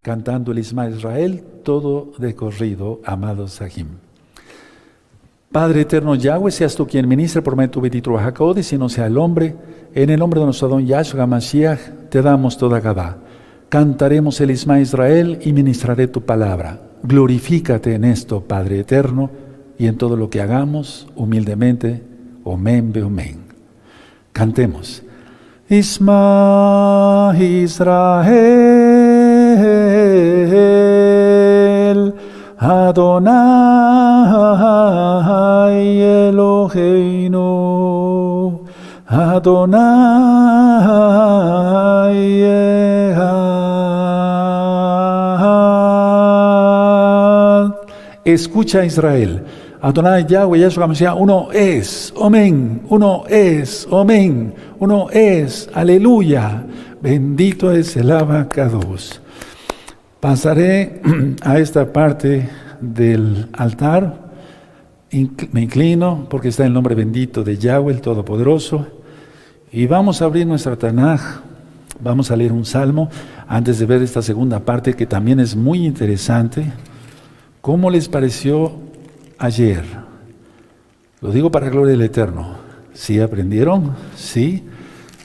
cantando el Isma Israel, todo de corrido, amados Sahim. Padre eterno Yahweh, seas tú quien ministre por medio de tu bendito Ruach HaKodesh, y no sea el hombre. En el nombre de nuestro Adón Yahshua Mashiach, te damos toda Gabá. Cantaremos el Isma Israel y ministraré tu palabra. Glorifícate en esto, Padre eterno, y en todo lo que hagamos, humildemente. Omen, beomen. Cantemos. Isma Israel, Adonai Eloheinu, Adonai Echad. Escucha, Israel. Adonai Yahweh Yahshua HaMashiach, uno es, amén, uno es, amén, uno es, aleluya, bendito es el Abacados. Pasaré a esta parte del altar, me inclino porque está el nombre bendito de Yahweh, el Todopoderoso, y vamos a abrir nuestra Tanaj, vamos a leer un salmo antes de ver esta segunda parte que también es muy interesante. ¿Cómo les pareció ayer? Lo digo para gloria del Eterno. ¿Sí aprendieron? ¿Sí?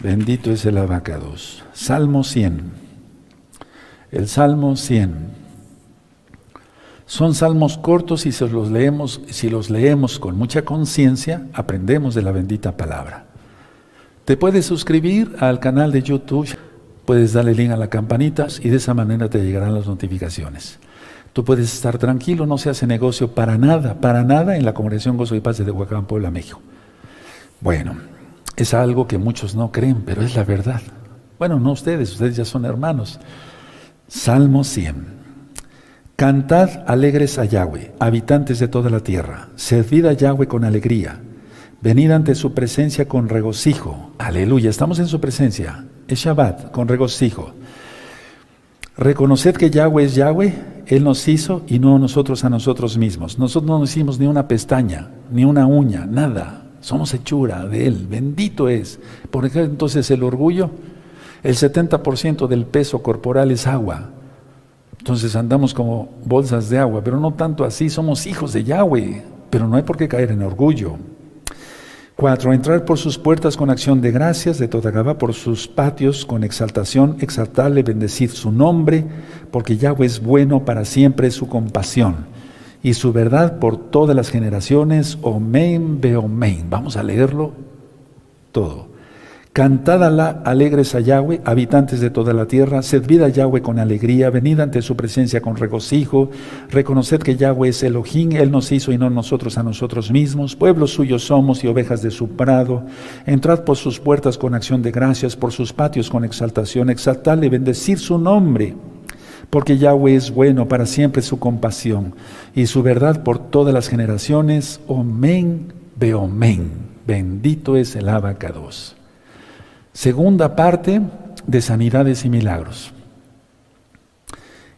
Bendito es el Abacados. Salmo 100. El Salmo 100. Son salmos cortos y si los leemos con mucha conciencia, aprendemos de la bendita palabra. Te puedes suscribir al canal de YouTube, puedes darle link a la campanita y de esa manera te llegarán las notificaciones. Tú puedes estar tranquilo, no se hace negocio para nada en la Congregación Gozo y Paz de Tehuacán, Puebla, México. Bueno, es algo que muchos no creen, pero es la verdad. Bueno, no ustedes ya son hermanos. Salmo 100. Cantad alegres a Yahweh, habitantes de toda la tierra. Servid a Yahweh con alegría. Venid ante su presencia con regocijo. Aleluya, estamos en su presencia. Es Shabbat, con regocijo. Reconoced que Yahweh es Yahweh, Él nos hizo y no nosotros a nosotros mismos. Nosotros no nos hicimos ni una pestaña, ni una uña, nada. Somos hechura de Él, bendito es. Por ejemplo, entonces el orgullo, el 70% del peso corporal es agua. Entonces andamos como bolsas de agua, pero no tanto así, somos hijos de Yahweh, pero no hay por qué caer en orgullo. 4. Entrar por sus puertas con acción de gracias, de toda Gabá, por sus patios con exaltación, exaltarle, bendecir su nombre, porque Yahweh es bueno, para siempre es su compasión, y su verdad por todas las generaciones, omen, beomen. Vamos a leerlo todo. Cantad alegres a Yahweh, habitantes de toda la tierra, servid a Yahweh con alegría, venid ante su presencia con regocijo, reconoced que Yahweh es Elohim, Él nos hizo y no nosotros a nosotros mismos, pueblo suyo somos y ovejas de su prado, entrad por sus puertas con acción de gracias, por sus patios con exaltación, exaltadle, bendecir su nombre, porque Yahweh es bueno, para siempre su compasión, y su verdad por todas las generaciones, omen, beomen, bendito es el Abacados. Segunda parte de sanidades y milagros.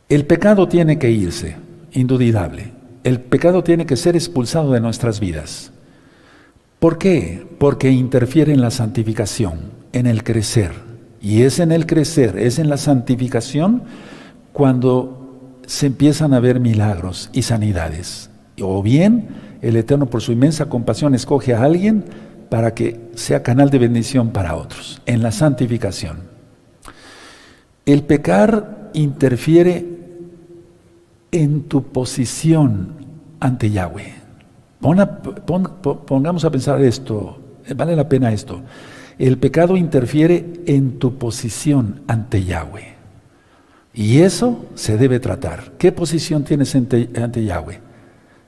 El pecado tiene que irse, indudable. El pecado tiene que ser expulsado de nuestras vidas. ¿Por qué? Porque interfiere en la santificación, en el crecer. Y es en el crecer, es en la santificación cuando se empiezan a ver milagros y sanidades. O bien, el Eterno por su inmensa compasión escoge a alguien para que sea canal de bendición para otros, en la santificación. El pecar interfiere en tu posición ante Yahweh. Pongamos a pensar esto, vale la pena esto. El pecado interfiere en tu posición ante Yahweh. Y eso se debe tratar. ¿Qué posición tienes ante Yahweh?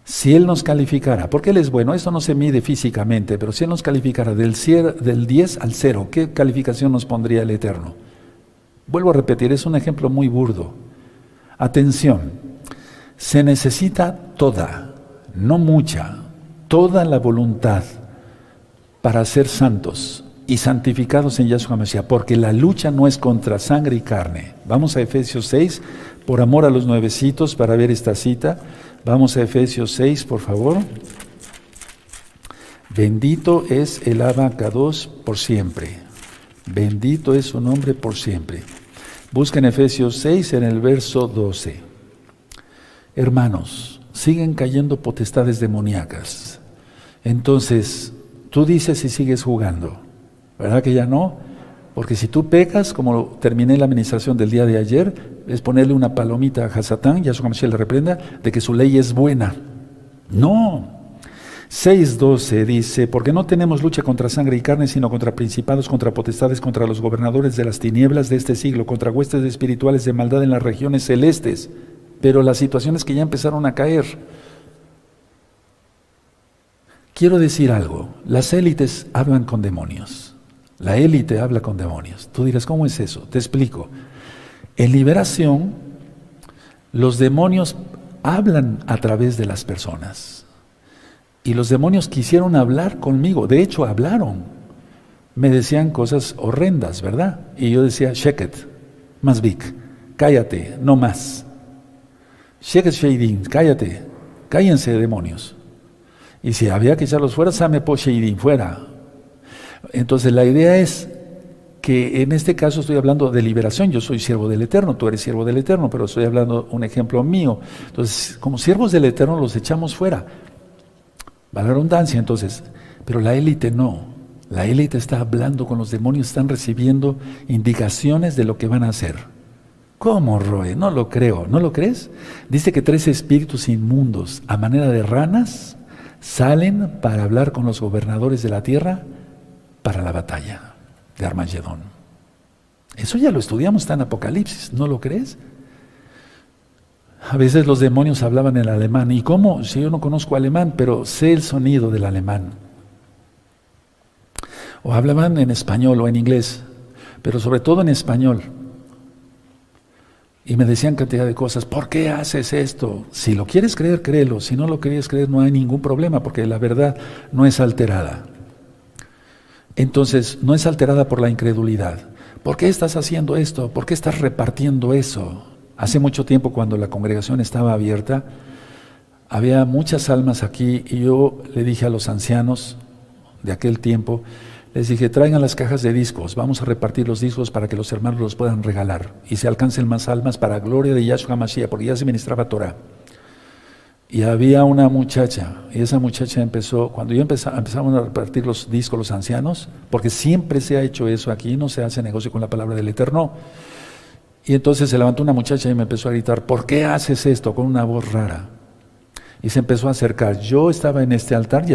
Si Él nos calificara, porque Él es bueno, esto no se mide físicamente, pero si Él nos calificara del 10 al 0, ¿qué calificación nos pondría el Eterno? Vuelvo a repetir, es un ejemplo muy burdo. Atención, se necesita toda, no mucha, toda la voluntad para ser santos y santificados en Yahshua Mashiach, porque la lucha no es contra sangre y carne. Vamos a Efesios 6, por amor a los nuevecitos, para ver esta cita. Vamos a Efesios 6, por favor. Bendito es el Abacados por siempre. Bendito es su nombre por siempre. Busca en Efesios 6 en el verso 12. Hermanos, siguen cayendo potestades demoníacas. Entonces, tú dices y sigues jugando, ¿verdad que ya no? Porque si tú pecas, como terminé la administración del día de ayer, es ponerle una palomita a Hasatán, y a su Mashiach le reprenda, de que su ley es buena. No. 6:12 dice, porque no tenemos lucha contra sangre y carne, sino contra principados, contra potestades, contra los gobernadores de las tinieblas de este siglo, contra huestes espirituales de maldad en las regiones celestes. Pero las situaciones que ya empezaron a caer. Quiero decir algo, las élites hablan con demonios. La élite habla con demonios. Tú dirás, ¿cómo es eso? Te explico. En liberación, los demonios hablan a través de las personas. Y los demonios quisieron hablar conmigo. De hecho, hablaron. Me decían cosas horrendas, ¿verdad? Y yo decía, Sheket, Masvik, cállate, no más. Sheket Sheidim, cállate, cállense demonios. Y si había que echarlos fuera, Same po Sheidim, fuera. Entonces la idea es que en este caso estoy hablando de liberación. Yo soy siervo del Eterno, tú eres siervo del Eterno, pero estoy hablando un ejemplo mío. Entonces, como siervos del Eterno los echamos fuera. Va la redundancia, entonces. Pero la élite no. La élite está hablando con los demonios, están recibiendo indicaciones de lo que van a hacer. ¿Cómo, Roe? No lo creo. ¿No lo crees? Dice que 3 espíritus inmundos, a manera de ranas, salen para hablar con los gobernadores de la tierra para la batalla de Armagedón. Eso ya lo estudiamos, está en Apocalipsis, ¿no lo crees? A veces los demonios hablaban en alemán. ¿Y cómo? Si yo no conozco alemán, pero sé el sonido del alemán. O hablaban en español o en inglés, pero sobre todo en español. Y me decían cantidad de cosas. ¿Por qué haces esto? Si lo quieres creer, créelo. Si no lo quieres creer, no hay ningún problema, porque la verdad no es alterada. Entonces, no es alterada por la incredulidad. ¿Por qué estás haciendo esto? ¿Por qué estás repartiendo eso? Hace mucho tiempo, cuando la congregación estaba abierta, había muchas almas aquí y yo le dije a los ancianos de aquel tiempo, les dije, traigan las cajas de discos, vamos a repartir los discos para que los hermanos los puedan regalar y se alcancen más almas para gloria de Yahshua Mashiach, porque ya se ministraba Torah. Y había una muchacha, y esa muchacha empezó, cuando yo empezamos a repartir los discos los ancianos, porque siempre se ha hecho eso aquí, no se hace negocio con la palabra del Eterno. Y entonces se levantó una muchacha y me empezó a gritar, ¿por qué haces esto? Con una voz rara. Y se empezó a acercar. Yo estaba en este altar,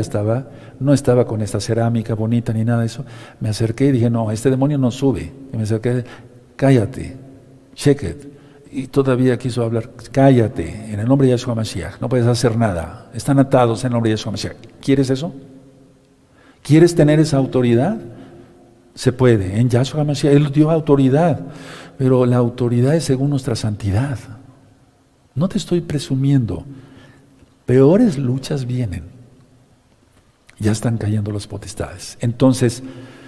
no estaba con esta cerámica bonita ni nada de eso. Me acerqué y dije, no, este demonio no sube. Y me acerqué, cállate, Sheket. Y todavía quiso hablar, cállate, en el nombre de Yahshua Mashiach, no puedes hacer nada, están atados en el nombre de Yahshua Mashiach. ¿Quieres eso? ¿Quieres tener esa autoridad? Se puede, en Yahshua Mashiach, Él dio autoridad, pero la autoridad es según nuestra santidad. No te estoy presumiendo, peores luchas vienen, ya están cayendo las potestades. Entonces,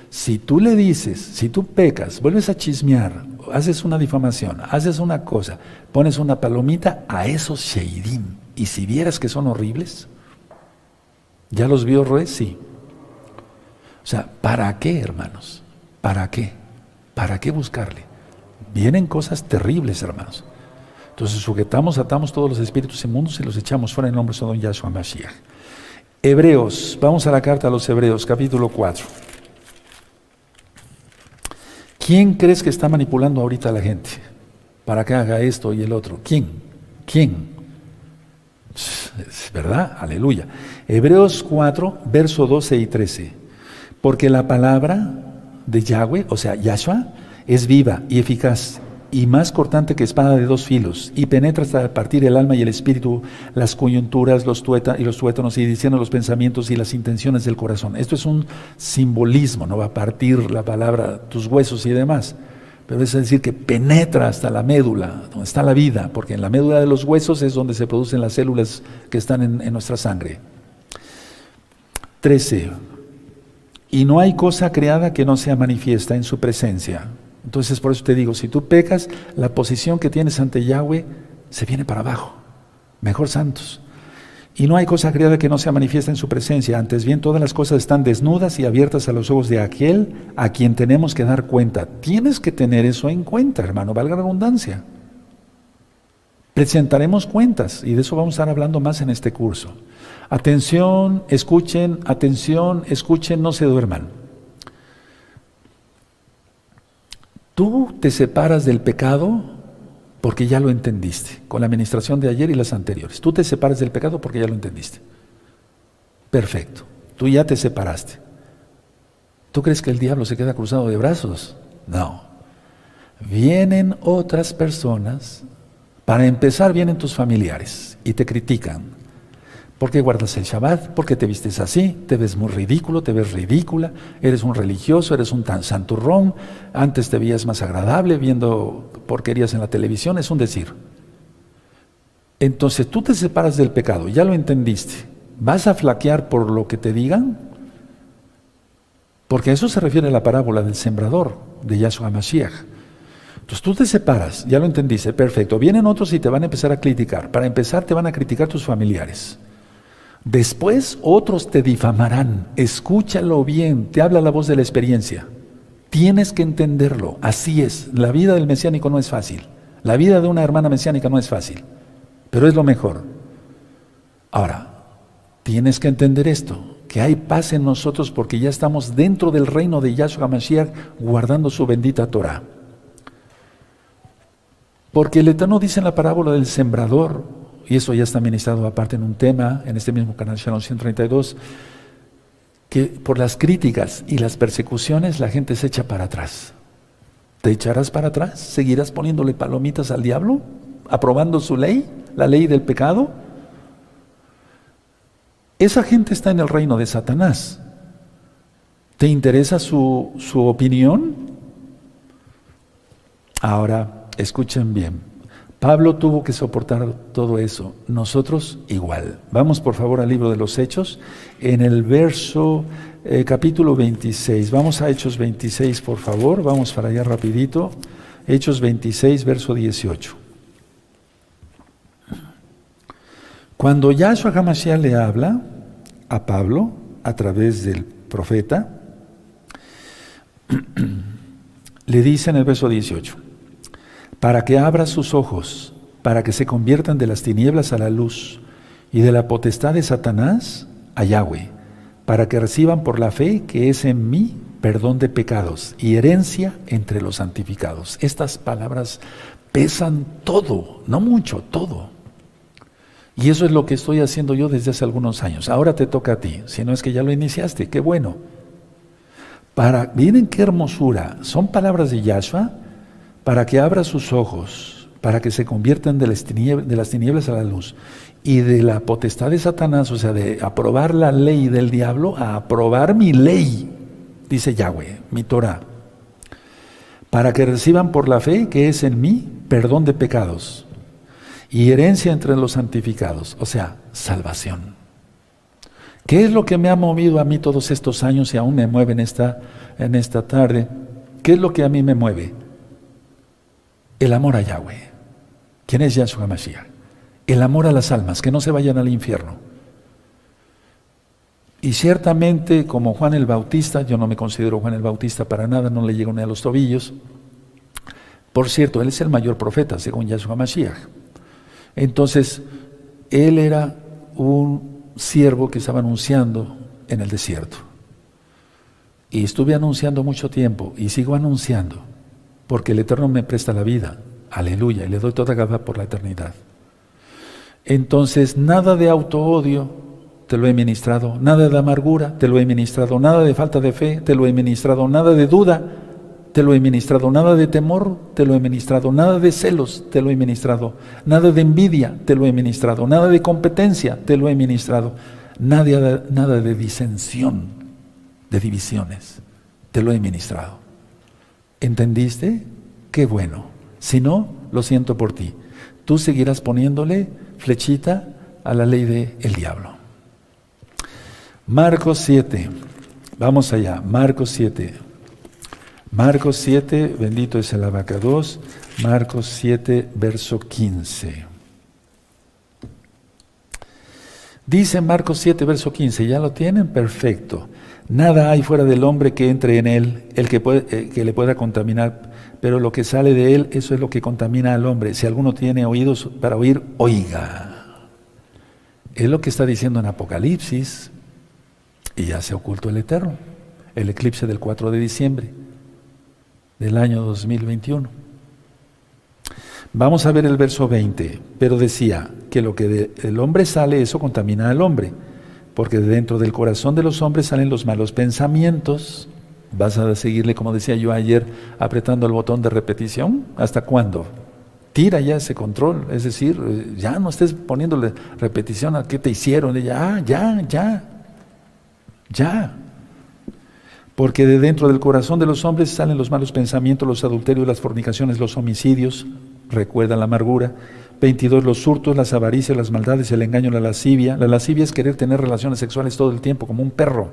si tú le dices, si tú pecas, vuelves a chismear, haces una difamación, haces una cosa, pones una palomita a esos sheidim, y si vieras que son horribles, ¿ya los vio Roe? Sí. O sea, ¿para qué, hermanos? ¿Para qué? ¿Para qué buscarle? Vienen cosas terribles, hermanos. Entonces sujetamos, atamos todos los espíritus inmundos y los echamos fuera en el nombre de Don Yahshua Mashiach. Hebreos, vamos a la carta a los Hebreos, capítulo 4. ¿Quién crees que está manipulando ahorita a la gente para que haga esto y el otro? ¿Quién? ¿Quién? ¿Verdad? Aleluya. Hebreos 4, verso 12 y 13. Porque la palabra de Yahweh, o sea, Yahshua, es viva y eficaz y más cortante que espada de 2 filos y penetra hasta partir el alma y el espíritu, las coyunturas, los tuétanos y diciendo los pensamientos y las intenciones del corazón. Esto es un simbolismo, no va a partir la palabra, tus huesos y demás, pero es decir que penetra hasta la médula, donde está la vida, porque en la médula de los huesos es donde se producen las células que están en nuestra sangre. 13. Y no hay cosa creada que no sea manifiesta en su presencia. Entonces, por eso te digo, si tú pecas, la posición que tienes ante Yahweh se viene para abajo. Mejor santos. Y no hay cosa creada que no sea manifiesta en su presencia. Antes bien, todas las cosas están desnudas y abiertas a los ojos de aquel a quien tenemos que dar cuenta. Tienes que tener eso en cuenta, hermano, valga la redundancia. Presentaremos cuentas y de eso vamos a estar hablando más en este curso. Atención, escuchen, no se duerman. Tú te separas del pecado porque ya lo entendiste, con la administración de ayer y las anteriores. Tú te separas del pecado porque ya lo entendiste. Perfecto, tú ya te separaste. ¿Tú crees que el diablo se queda cruzado de brazos? No. Vienen otras personas, para empezar vienen tus familiares y te critican. ¿Por qué guardas el Shabbat? ¿Por qué te vistes así? Te ves muy ridículo, te ves ridícula, eres un religioso, eres un tan santurrón, antes te veías más agradable viendo porquerías en la televisión, es un decir. Entonces tú te separas del pecado, ya lo entendiste. ¿Vas a flaquear por lo que te digan? Porque a eso se refiere la parábola del sembrador de Yahshua Mashiach. Entonces tú te separas, ya lo entendiste, perfecto. Vienen otros y te van a empezar a criticar. Para empezar te van a criticar tus familiares. Después otros te difamarán. Escúchalo bien, te habla la voz de la experiencia. Tienes que entenderlo, así es. La vida del mesiánico no es fácil. La vida de una hermana mesiánica no es fácil, pero es lo mejor. Ahora, tienes que entender esto, que hay paz en nosotros porque ya estamos dentro del reino de Yahshua Mashiach guardando su bendita Torah. Porque el Eterno dice en la parábola del sembrador, y eso ya está ministrado aparte en un tema, en este mismo canal Shalom 132, que por las críticas y las persecuciones la gente se echa para atrás. ¿Te echarás para atrás? ¿Seguirás poniéndole palomitas al diablo? ¿Aprobando su ley? ¿La ley del pecado? Esa gente está en el reino de Satanás. ¿Te interesa su opinión? Ahora, escuchen bien. Pablo tuvo que soportar todo eso, nosotros igual. Vamos por favor al libro de los Hechos, en el verso, capítulo 26. Vamos a Hechos 26 por favor, vamos para allá rapidito. Hechos 26, verso 18. Cuando Yahshua HaMashiach le habla a Pablo, a través del profeta, le dice en el verso 18, para que abra sus ojos, para que se conviertan de las tinieblas a la luz y de la potestad de Satanás a Yahweh, para que reciban por la fe que es en mí perdón de pecados y herencia entre los santificados. Estas palabras pesan todo, no mucho, todo. Y eso es lo que estoy haciendo yo desde hace algunos años. Ahora te toca a ti, si no es que ya lo iniciaste, qué bueno. Miren qué hermosura, son palabras de Yahshua, para que abra sus ojos, para que se conviertan de las tinieblas a la luz, y de la potestad de Satanás, o sea, de aprobar la ley del diablo, a aprobar mi ley, dice Yahweh, mi Torah, para que reciban por la fe que es en mí perdón de pecados y herencia entre los santificados, o sea, salvación. ¿Qué es lo que me ha movido a mí todos estos años y aún me mueve en esta tarde? ¿Qué es lo que a mí me mueve? El amor a Yahweh. ¿Quién es Yahshua Mashiach? El amor a las almas, que no se vayan al infierno. Y ciertamente, como Juan el Bautista, yo no me considero Juan el Bautista para nada, no le llego ni a los tobillos. Por cierto, él es el mayor profeta, según Yahshua Mashiach. Entonces, él era un siervo que estaba anunciando en el desierto. Y estuve anunciando mucho tiempo, y sigo anunciando, porque el Eterno me presta la vida, aleluya, y le doy toda gaba por la eternidad. Entonces, nada de autoodio, te lo he ministrado, nada de amargura, te lo he ministrado, nada de falta de fe, te lo he ministrado, nada de duda, te lo he ministrado, nada de temor, te lo he ministrado, nada de celos, te lo he ministrado, nada de envidia, te lo he ministrado, nada de competencia, te lo he ministrado, nada de disensión, de divisiones, te lo he ministrado. ¿Entendiste? Qué bueno. Si no, lo siento por ti. Tú seguirás poniéndole flechita a la ley del diablo. Marcos 7. Vamos allá. Marcos 7. Marcos 7, bendito es el abacados. Marcos 7, verso 15. Dice Marcos 7, verso 15, ¿ya lo tienen? Perfecto. Nada hay fuera del hombre que entre en él, que le pueda contaminar, pero lo que sale de él, eso es lo que contamina al hombre. Si alguno tiene oídos para oír, oiga. Es lo que está diciendo en Apocalipsis, y ya se ocultó el Eterno, el eclipse del 4 de diciembre del año 2021. Vamos a ver el verso 20, pero decía que lo que del hombre sale, eso contamina al hombre, porque de dentro del corazón de los hombres salen los malos pensamientos. ¿Vas a seguirle, como decía yo ayer, apretando el botón de repetición? ¿Hasta cuándo? Tira ya ese control, es decir, ya no estés poniéndole repetición a qué te hicieron, ya. Porque de dentro del corazón de los hombres salen los malos pensamientos, los adulterios, las fornicaciones, los homicidios, recuerda la amargura. 22, los hurtos, las avaricias, las maldades, el engaño, la lascivia. La lascivia es querer tener relaciones sexuales todo el tiempo, como un perro.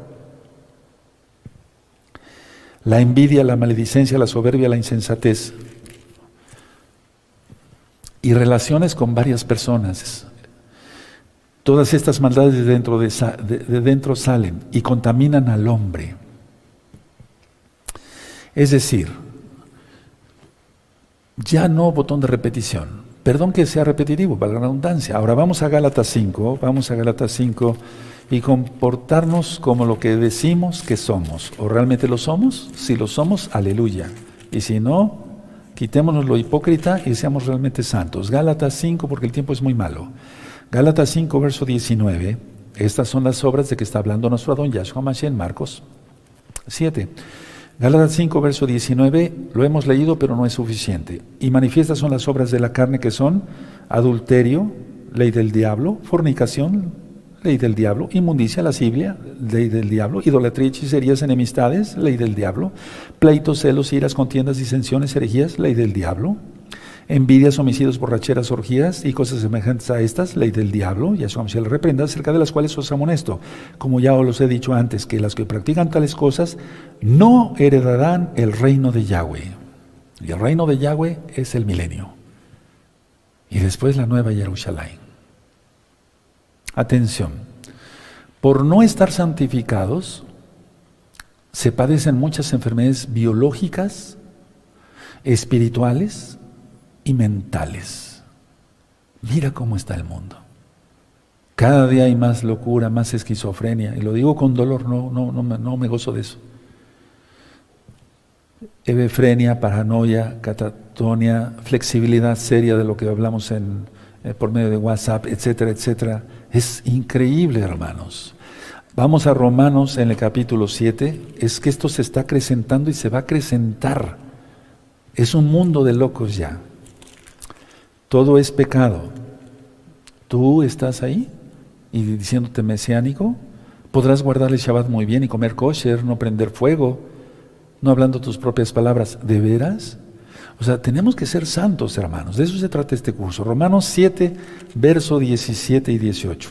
La envidia, la maledicencia, la soberbia, la insensatez. Y relaciones con varias personas. Todas estas maldades de dentro salen y contaminan al hombre. Es decir, ya no botón de repetición. Perdón que sea repetitivo, para la redundancia. Ahora vamos a Gálatas 5, y comportarnos como lo que decimos que somos. ¿O realmente lo somos? Si lo somos, aleluya. Y si no, quitémonos lo hipócrita y seamos realmente santos. Gálatas 5, porque el tiempo es muy malo. Gálatas 5, verso 19. Estas son las obras de que está hablando nuestro Adón Yahshua Mashiach en Marcos 7. Gálatas 5, verso 19, lo hemos leído, pero no es suficiente. Y manifiestas son las obras de la carne, que son adulterio, ley del diablo; fornicación, ley del diablo; inmundicia, lascivia, ley del diablo; idolatría, hechicerías, enemistades, ley del diablo; pleitos, celos, iras, contiendas, disensiones, herejías, ley del diablo; envidias, homicidios, borracheras, orgías y cosas semejantes a estas, ley del diablo. Yahshua Mashiach le reprenda, acerca de las cuales os amonesto, como ya os he dicho antes, que las que practican tales cosas no heredarán el reino de Yahweh. Y el reino de Yahweh es el milenio. Y después la nueva Jerusalén. Atención, por no estar santificados, se padecen muchas enfermedades biológicas, espirituales y mentales. Mira cómo está el mundo. Cada día hay más locura, más esquizofrenia, y lo digo con dolor, no me gozo de eso. Hebefrenia, paranoia, catatonia, flexibilidad seria de lo que hablamos por medio de WhatsApp, etcétera, etcétera. Es increíble, hermanos. Vamos a Romanos en el capítulo 7. Es que esto se está acrecentando y se va a acrecentar. Es un mundo de locos ya. Todo es pecado. ¿Tú estás ahí y diciéndote mesiánico? Podrás guardar el Shabbat muy bien y comer kosher, no prender fuego, no hablando tus propias palabras. ¿De veras? O sea, tenemos que ser santos, hermanos. De eso se trata este curso. Romanos 7, verso 17 y 18.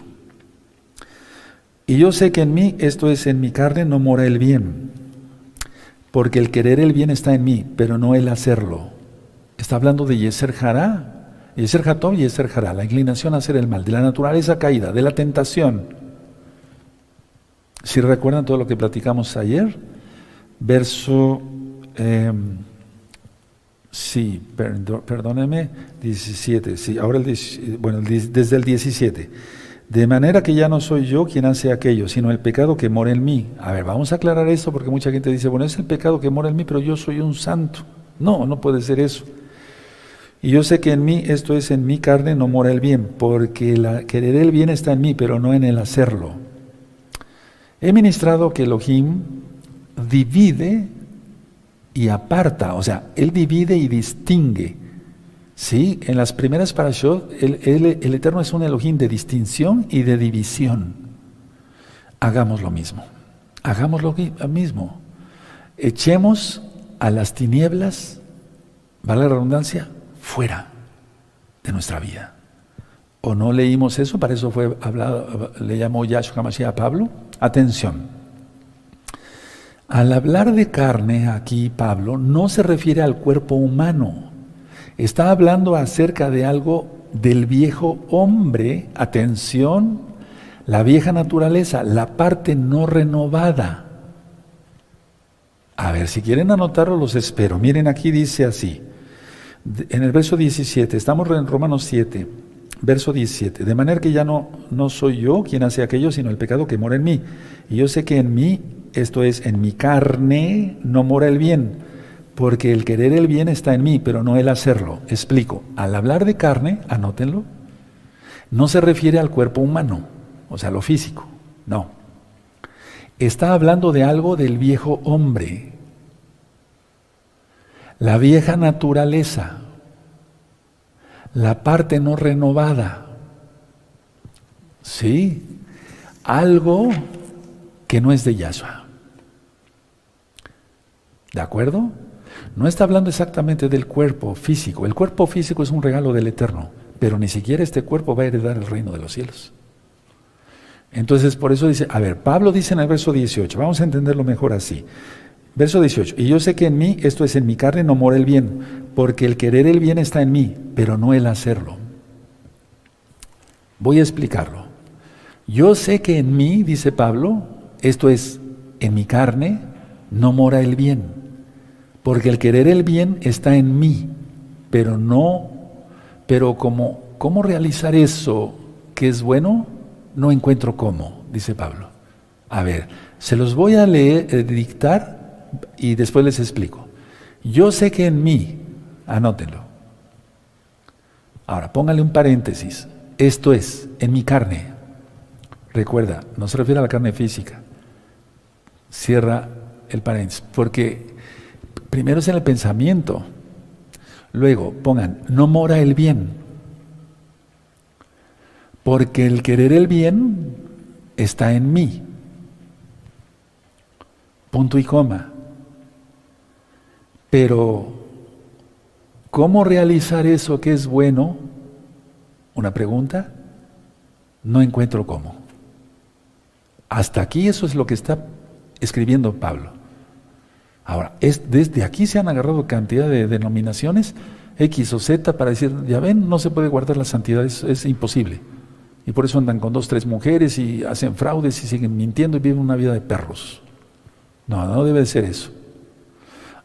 Y yo sé que en mí, esto es, en mi carne, no mora el bien, porque el querer el bien está en mí, pero no el hacerlo. Está hablando de Yeser Hará. Yeser Hatov y Yeser Hará, la inclinación a hacer el mal, de la naturaleza caída, de la tentación. Si recuerdan todo lo que platicamos ayer, verso, perdónenme, 17, sí, ahora desde el 17. De manera que ya no soy yo quien hace aquello, sino el pecado que mora en mí. A ver, vamos a aclarar esto, porque mucha gente dice, bueno, es el pecado que mora en mí, pero yo soy un santo. No puede ser eso. Y yo sé que en mí, esto es, en mi carne no mora el bien, porque querer el bien está en mí, pero no en el hacerlo. He ministrado que Elohim divide y aparta, o sea, Él divide y distingue. Sí, en las primeras parashot, el Eterno es un Elohim de distinción y de división. Hagamos lo mismo. Echemos a las tinieblas, ¿vale la redundancia?, fuera de nuestra vida. ¿O no leímos eso? Para eso fue hablado, le llamó Yahshua Mashiach a Pablo. Atención. Al hablar de carne aquí, Pablo no se refiere al cuerpo humano. Está hablando acerca de algo del viejo hombre. Atención, La vieja naturaleza, la parte no renovada. A ver, si quieren anotarlo, los espero. Miren, aquí dice así, en el verso 17, estamos en Romanos 7, verso 17. De manera que ya no soy yo quien hace aquello, sino el pecado que mora en mí. Y yo sé que en mí, esto es, en mi carne, no mora el bien. Porque el querer el bien está en mí, pero no el hacerlo. Explico. Al hablar de carne, anótenlo, no se refiere al cuerpo humano, o sea, lo físico. No. Está hablando de algo del viejo hombre. La vieja naturaleza. La parte no renovada. Sí. Algo que no es de Yahshua. ¿De acuerdo? No está hablando exactamente del cuerpo físico. El cuerpo físico es un regalo del Eterno, pero ni siquiera este cuerpo va a heredar el reino de los cielos. Entonces, por eso dice, a ver, Pablo dice en el verso 18, vamos a entenderlo mejor así. Verso 18, y yo sé que en mí, esto es, en mi carne no mora el bien, porque el querer el bien está en mí, pero no el hacerlo. Voy a explicarlo. Yo sé que en mí, dice Pablo, esto es, en mi carne no mora el bien. Porque el querer el bien está en mí, pero ¿cómo realizar eso que es bueno? No encuentro cómo, dice Pablo. A ver, se los voy a leer, dictar y después les explico. Yo sé que en mí, anótenlo. Ahora, póngale un paréntesis. Esto es, en mi carne. Recuerda, no se refiere a la carne física. Cierra el paréntesis, porque primero es en el pensamiento, luego pongan, no mora el bien, porque el querer el bien está en mí, punto y coma. Pero, ¿cómo realizar eso que es bueno? Una pregunta, no encuentro cómo. Hasta aquí eso es lo que está escribiendo Pablo. Ahora, desde aquí se han agarrado cantidad de denominaciones, X o Z, para decir, ya ven, no se puede guardar la santidad, es imposible. Y por eso andan con 2, 3 mujeres y hacen fraudes y siguen mintiendo y viven una vida de perros. No debe de ser eso.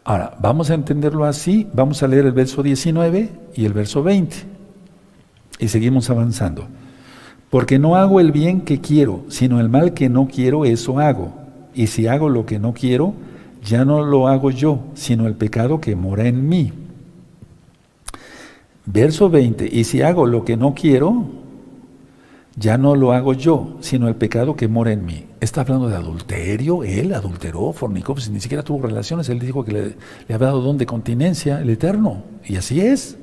Ahora, vamos a entenderlo así, vamos a leer el verso 19 y el verso 20. Y seguimos avanzando. Porque no hago el bien que quiero, sino el mal que no quiero, eso hago. Y si hago lo que no quiero, ya no lo hago yo, sino el pecado que mora en mí. Verso 20, y si hago lo que no quiero, ya no lo hago yo, sino el pecado que mora en mí. Está hablando de adulterio, él adulteró, fornicó, pues ni siquiera tuvo relaciones, él dijo que le había dado don de continencia, el Eterno, y así es.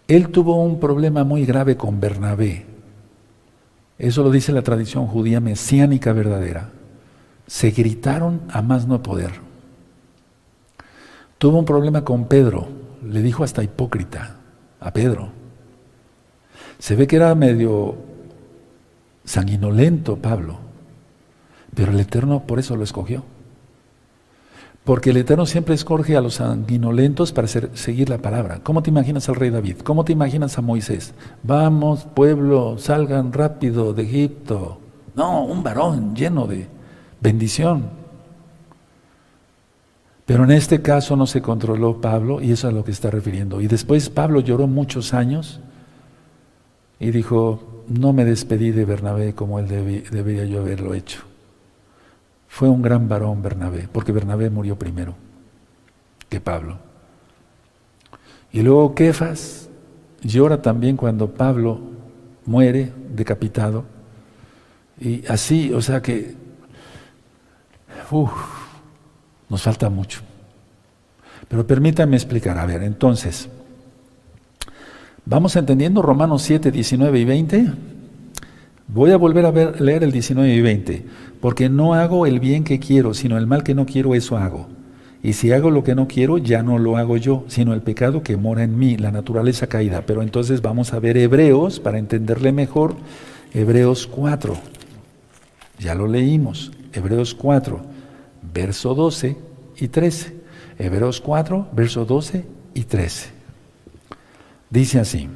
Él tuvo un problema muy grave con Bernabé. Eso lo dice la tradición judía mesiánica verdadera. Se gritaron a más no poder. Tuvo un problema con Pedro, le dijo hasta hipócrita a Pedro. Se ve que era medio sanguinolento Pablo, pero el Eterno por eso lo escogió. Porque el Eterno siempre escoge a los sanguinolentos para seguir la palabra. ¿Cómo te imaginas al rey David? ¿Cómo te imaginas a Moisés? Vamos, pueblo, salgan rápido de Egipto. No, un varón lleno de bendición. Pero en este caso no se controló Pablo, y eso es a lo que está refiriendo. Y después Pablo lloró muchos años y dijo, no me despedí de Bernabé como él debería yo haberlo hecho. Fue un gran varón Bernabé, porque Bernabé murió primero que Pablo. Y luego Kefas llora también cuando Pablo muere decapitado. Y así, o sea que nos falta mucho. Pero permítanme explicar. A ver, entonces, ¿vamos entendiendo Romanos 7, 19 y 20? Voy a volver a leer el 19 y 20. Porque no hago el bien que quiero, sino el mal que no quiero, eso hago. Y si hago lo que no quiero, ya no lo hago yo, sino el pecado que mora en mí, la naturaleza caída. Pero entonces vamos a ver Hebreos, para entenderle mejor, Hebreos 4. Ya lo leímos, Hebreos 4, verso 12 y 13. Hebreos 4, verso 12 y 13. Dice así,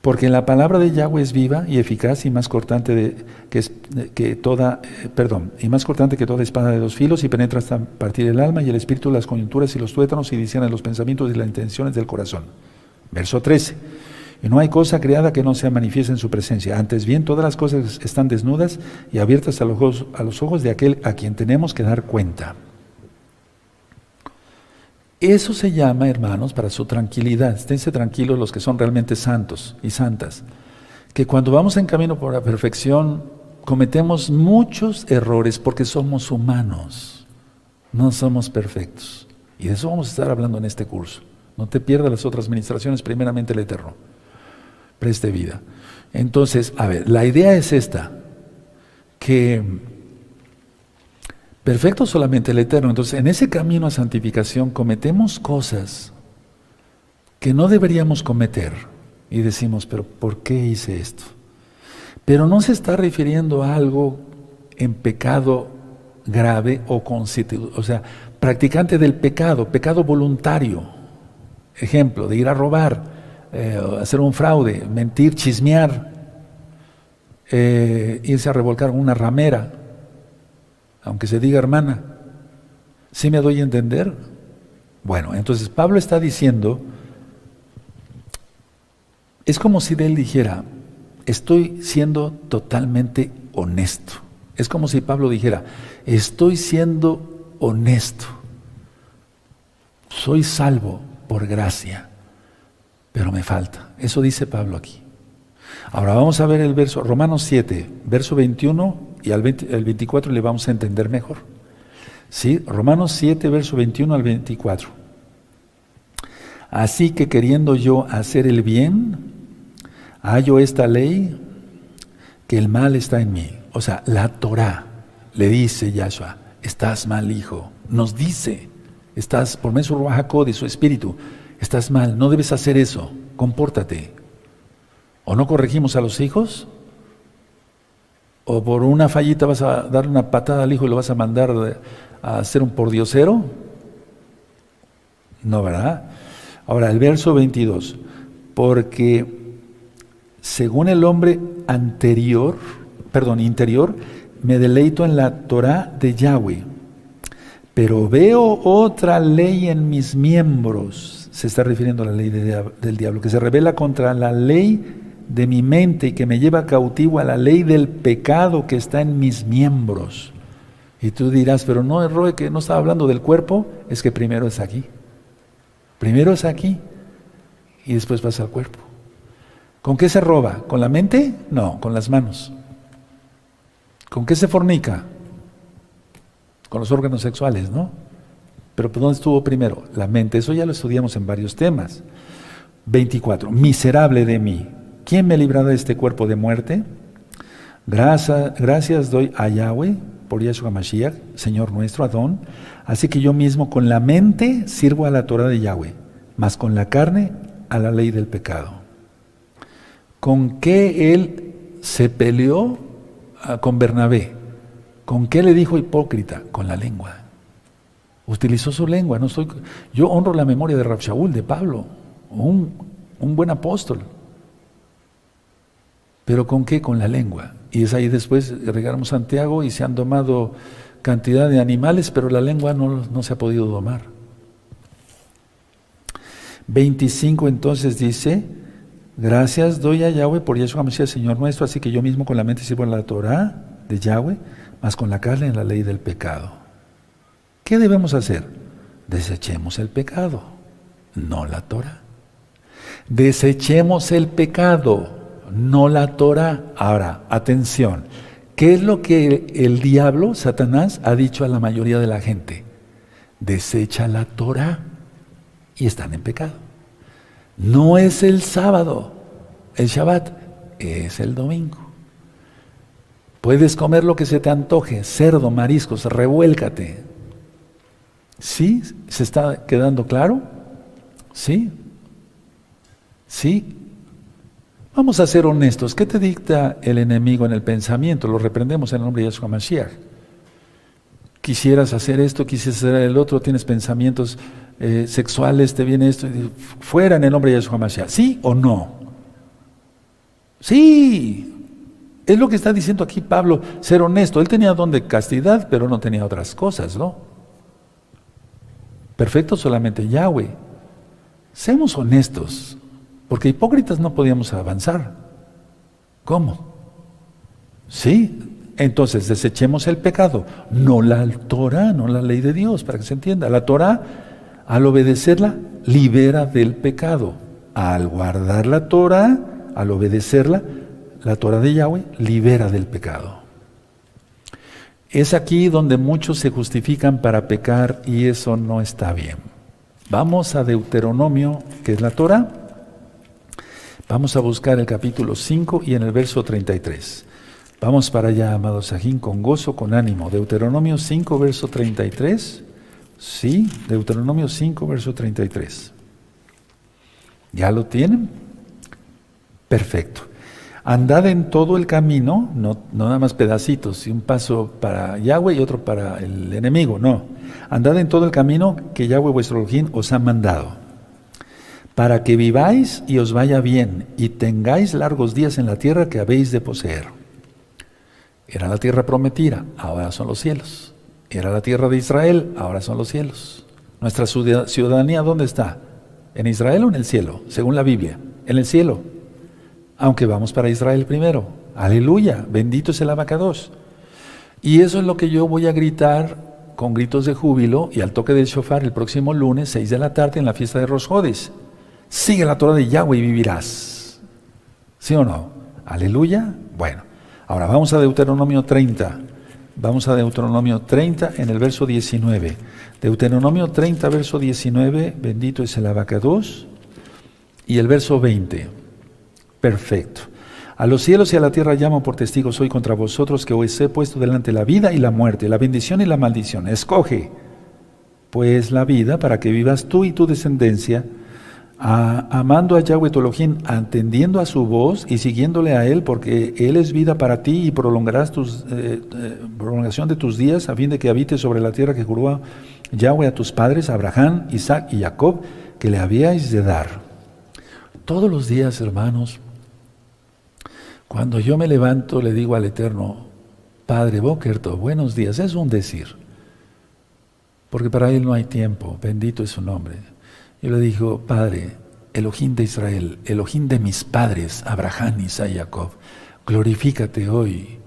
Porque la palabra de Yahweh es viva y eficaz y más cortante y más cortante que toda espada de dos filos y penetra hasta partir el alma y el espíritu, las coyunturas y los tuétanos y discierne los pensamientos y las intenciones del corazón. Verso 13. Y no hay cosa creada que no sea manifiesta en su presencia. Antes bien, todas las cosas están desnudas y abiertas a los ojos de aquel a quien tenemos que dar cuenta. Eso se llama, hermanos, para su tranquilidad. Esténse tranquilos los que son realmente santos y santas. Que cuando vamos en camino por la perfección, cometemos muchos errores porque somos humanos. No somos perfectos. Y de eso vamos a estar hablando en este curso. No te pierdas las otras ministraciones, primeramente el Eterno. Preste vida. Entonces, a ver, la idea es esta, que perfecto solamente el Eterno. Entonces, en ese camino a santificación cometemos cosas que no deberíamos cometer. Y decimos, pero ¿por qué hice esto? Pero no se está refiriendo a algo en pecado grave o practicante del pecado, pecado voluntario. Ejemplo, de ir a robar, hacer un fraude, mentir, chismear, irse a revolcar con una ramera, aunque se diga hermana. ¿Sí me doy a entender? Bueno, entonces Pablo está diciendo, es como si de él dijera, estoy siendo totalmente honesto. Es como si Pablo dijera, estoy siendo honesto. Soy salvo por gracia, pero me falta. Eso dice Pablo aquí. Ahora vamos a ver el verso, Romanos 7, verso 21 y el 24 le vamos a entender mejor. ¿Sí? Romanos 7, verso 21 al 24. Así que queriendo yo hacer el bien, hallo esta ley, que el mal está en mí. O sea, la Torah, le dice Yahshua, estás mal, hijo. Nos dice, estás, por medio de Ruach HaKodesh, su espíritu, estás mal, no debes hacer eso, compórtate. ¿O no corregimos a los hijos? ¿O por una fallita vas a darle una patada al hijo y lo vas a mandar a hacer un pordiosero? No, ¿verdad? Ahora, el verso 22. Porque según el hombre interior, me deleito en la Torah de Yahweh. Pero veo otra ley en mis miembros. Se está refiriendo a la ley del diablo, que se revela contra la ley de mi mente y que me lleva cautivo a la ley del pecado que está en mis miembros. Y tú dirás, pero no, Roe, que no estaba hablando del cuerpo. Es que primero es aquí. Primero es aquí y después pasa al cuerpo. ¿Con qué se roba? ¿Con la mente? No, con las manos. ¿Con qué se fornica? Con los órganos sexuales, ¿no? Pero ¿dónde estuvo primero? La mente. Eso ya lo estudiamos en varios temas. 24. Miserable de mí. ¿Quién me librará de este cuerpo de muerte? Gracias doy a Yahweh por Yahshua Mashiach, Señor nuestro, Adón. Así que yo mismo con la mente sirvo a la Torah de Yahweh, mas con la carne a la ley del pecado. ¿Con qué él se peleó con Bernabé? ¿Con qué le dijo hipócrita? Con la lengua. Utilizó su lengua. Yo honro la memoria de Rab Shaul, de Pablo, un buen apóstol. ¿Pero con qué? Con la lengua. Y es ahí después regaron Santiago y se han domado cantidad de animales, pero la lengua no se ha podido domar. 25 entonces dice, gracias doy a Yahweh por Yahshua Mashiach, Señor nuestro, así que yo mismo con la mente sirvo en la Torah de Yahweh, mas con la carne en la ley del pecado. ¿Qué debemos hacer? Desechemos el pecado, no la Torah. Desechemos el pecado, no la Torah. Ahora, atención, ¿qué es lo que el diablo, Satanás, ha dicho a la mayoría de la gente? Desecha la Torah y están en pecado. No es el sábado, el Shabbat, es el domingo. Puedes comer lo que se te antoje, cerdo, mariscos, revuélcate. ¿Sí? ¿Se está quedando claro? ¿Sí? ¿Sí? Vamos a ser honestos. ¿Qué te dicta el enemigo en el pensamiento? Lo reprendemos en el nombre de Yahshua Mashiach. Quisieras hacer esto, quisieras hacer el otro, tienes pensamientos sexuales, te viene esto, fuera en el nombre de Yahshua Mashiach. ¿Sí o no? Sí, es lo que está diciendo aquí Pablo, ser honesto. Él tenía don de castidad, pero no tenía otras cosas, ¿no? Perfecto solamente Yahweh. Seamos honestos, porque hipócritas no podíamos avanzar. ¿Cómo? Sí, entonces desechemos el pecado, no la Torah, no la ley de Dios, para que se entienda. La Torah, al obedecerla, libera del pecado. Al guardar la Torah, al obedecerla, la Torah de Yahweh libera del pecado. Es aquí donde muchos se justifican para pecar y eso no está bien. Vamos a Deuteronomio, que es la Torah. Vamos a buscar el capítulo 5 y en el verso 33. Vamos para allá, amados Sajín, con gozo, con ánimo. Deuteronomio 5, verso 33. Sí, Deuteronomio 5, verso 33. ¿Ya lo tienen? Perfecto. Andad en todo el camino, no nada más pedacitos, y un paso para Yahweh y otro para el enemigo, no. Andad en todo el camino que Yahweh vuestro Elohim os ha mandado, para que viváis y os vaya bien, y tengáis largos días en la tierra que habéis de poseer. Era la tierra prometida, ahora son los cielos. Era la tierra de Israel, ahora son los cielos. Nuestra ciudadanía, ¿dónde está? ¿En Israel o en el cielo? Según la Biblia, en el cielo. Aunque vamos para Israel primero. Aleluya, bendito es el Abacados. Y eso es lo que yo voy a gritar con gritos de júbilo y al toque del shofar el próximo lunes, 6 de la tarde, en la fiesta de Rosh Hodesh. Sigue la Torah de Yahweh y vivirás. ¿Sí o no? Aleluya. Bueno, ahora vamos a Deuteronomio 30. Vamos a Deuteronomio 30 en el verso 19. Deuteronomio 30, verso 19, bendito es el Abacados. Y el verso 20. Perfecto. A los cielos y a la tierra llamo por testigos hoy contra vosotros que os he puesto delante la vida y la muerte, la bendición y la maldición. Escoge, pues, la vida para que vivas tú y tu descendencia, amando a Yahweh tu Elohim, atendiendo a su voz y siguiéndole a Él, porque Él es vida para ti y prolongarás prolongación de tus días a fin de que habites sobre la tierra que juró Yahweh a tus padres, Abraham, Isaac y Jacob, que le habíais de dar. Todos los días, hermanos, cuando yo me levanto, le digo al Eterno, Padre Boker Tov, buenos días, es un decir, porque para Él no hay tiempo, bendito es su nombre. Yo le digo, Padre, Elohim de Israel, Elohim de mis padres, Abraham, Isaac y Jacob, glorifícate hoy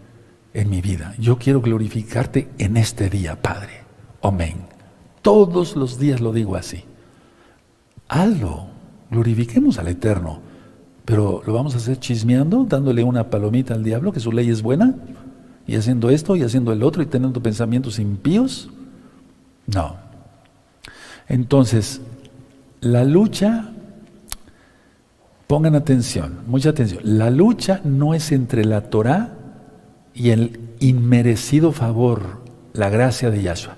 en mi vida. Yo quiero glorificarte en este día, Padre. Amén. Todos los días lo digo así. Hazlo, glorifiquemos al Eterno. Pero ¿lo vamos a hacer chismeando, dándole una palomita al diablo, que su ley es buena? Y haciendo esto y haciendo el otro y teniendo pensamientos impíos. No. Entonces, la lucha, pongan atención, mucha atención. La lucha no es entre la Torah y el inmerecido favor, la gracia de Yahshua.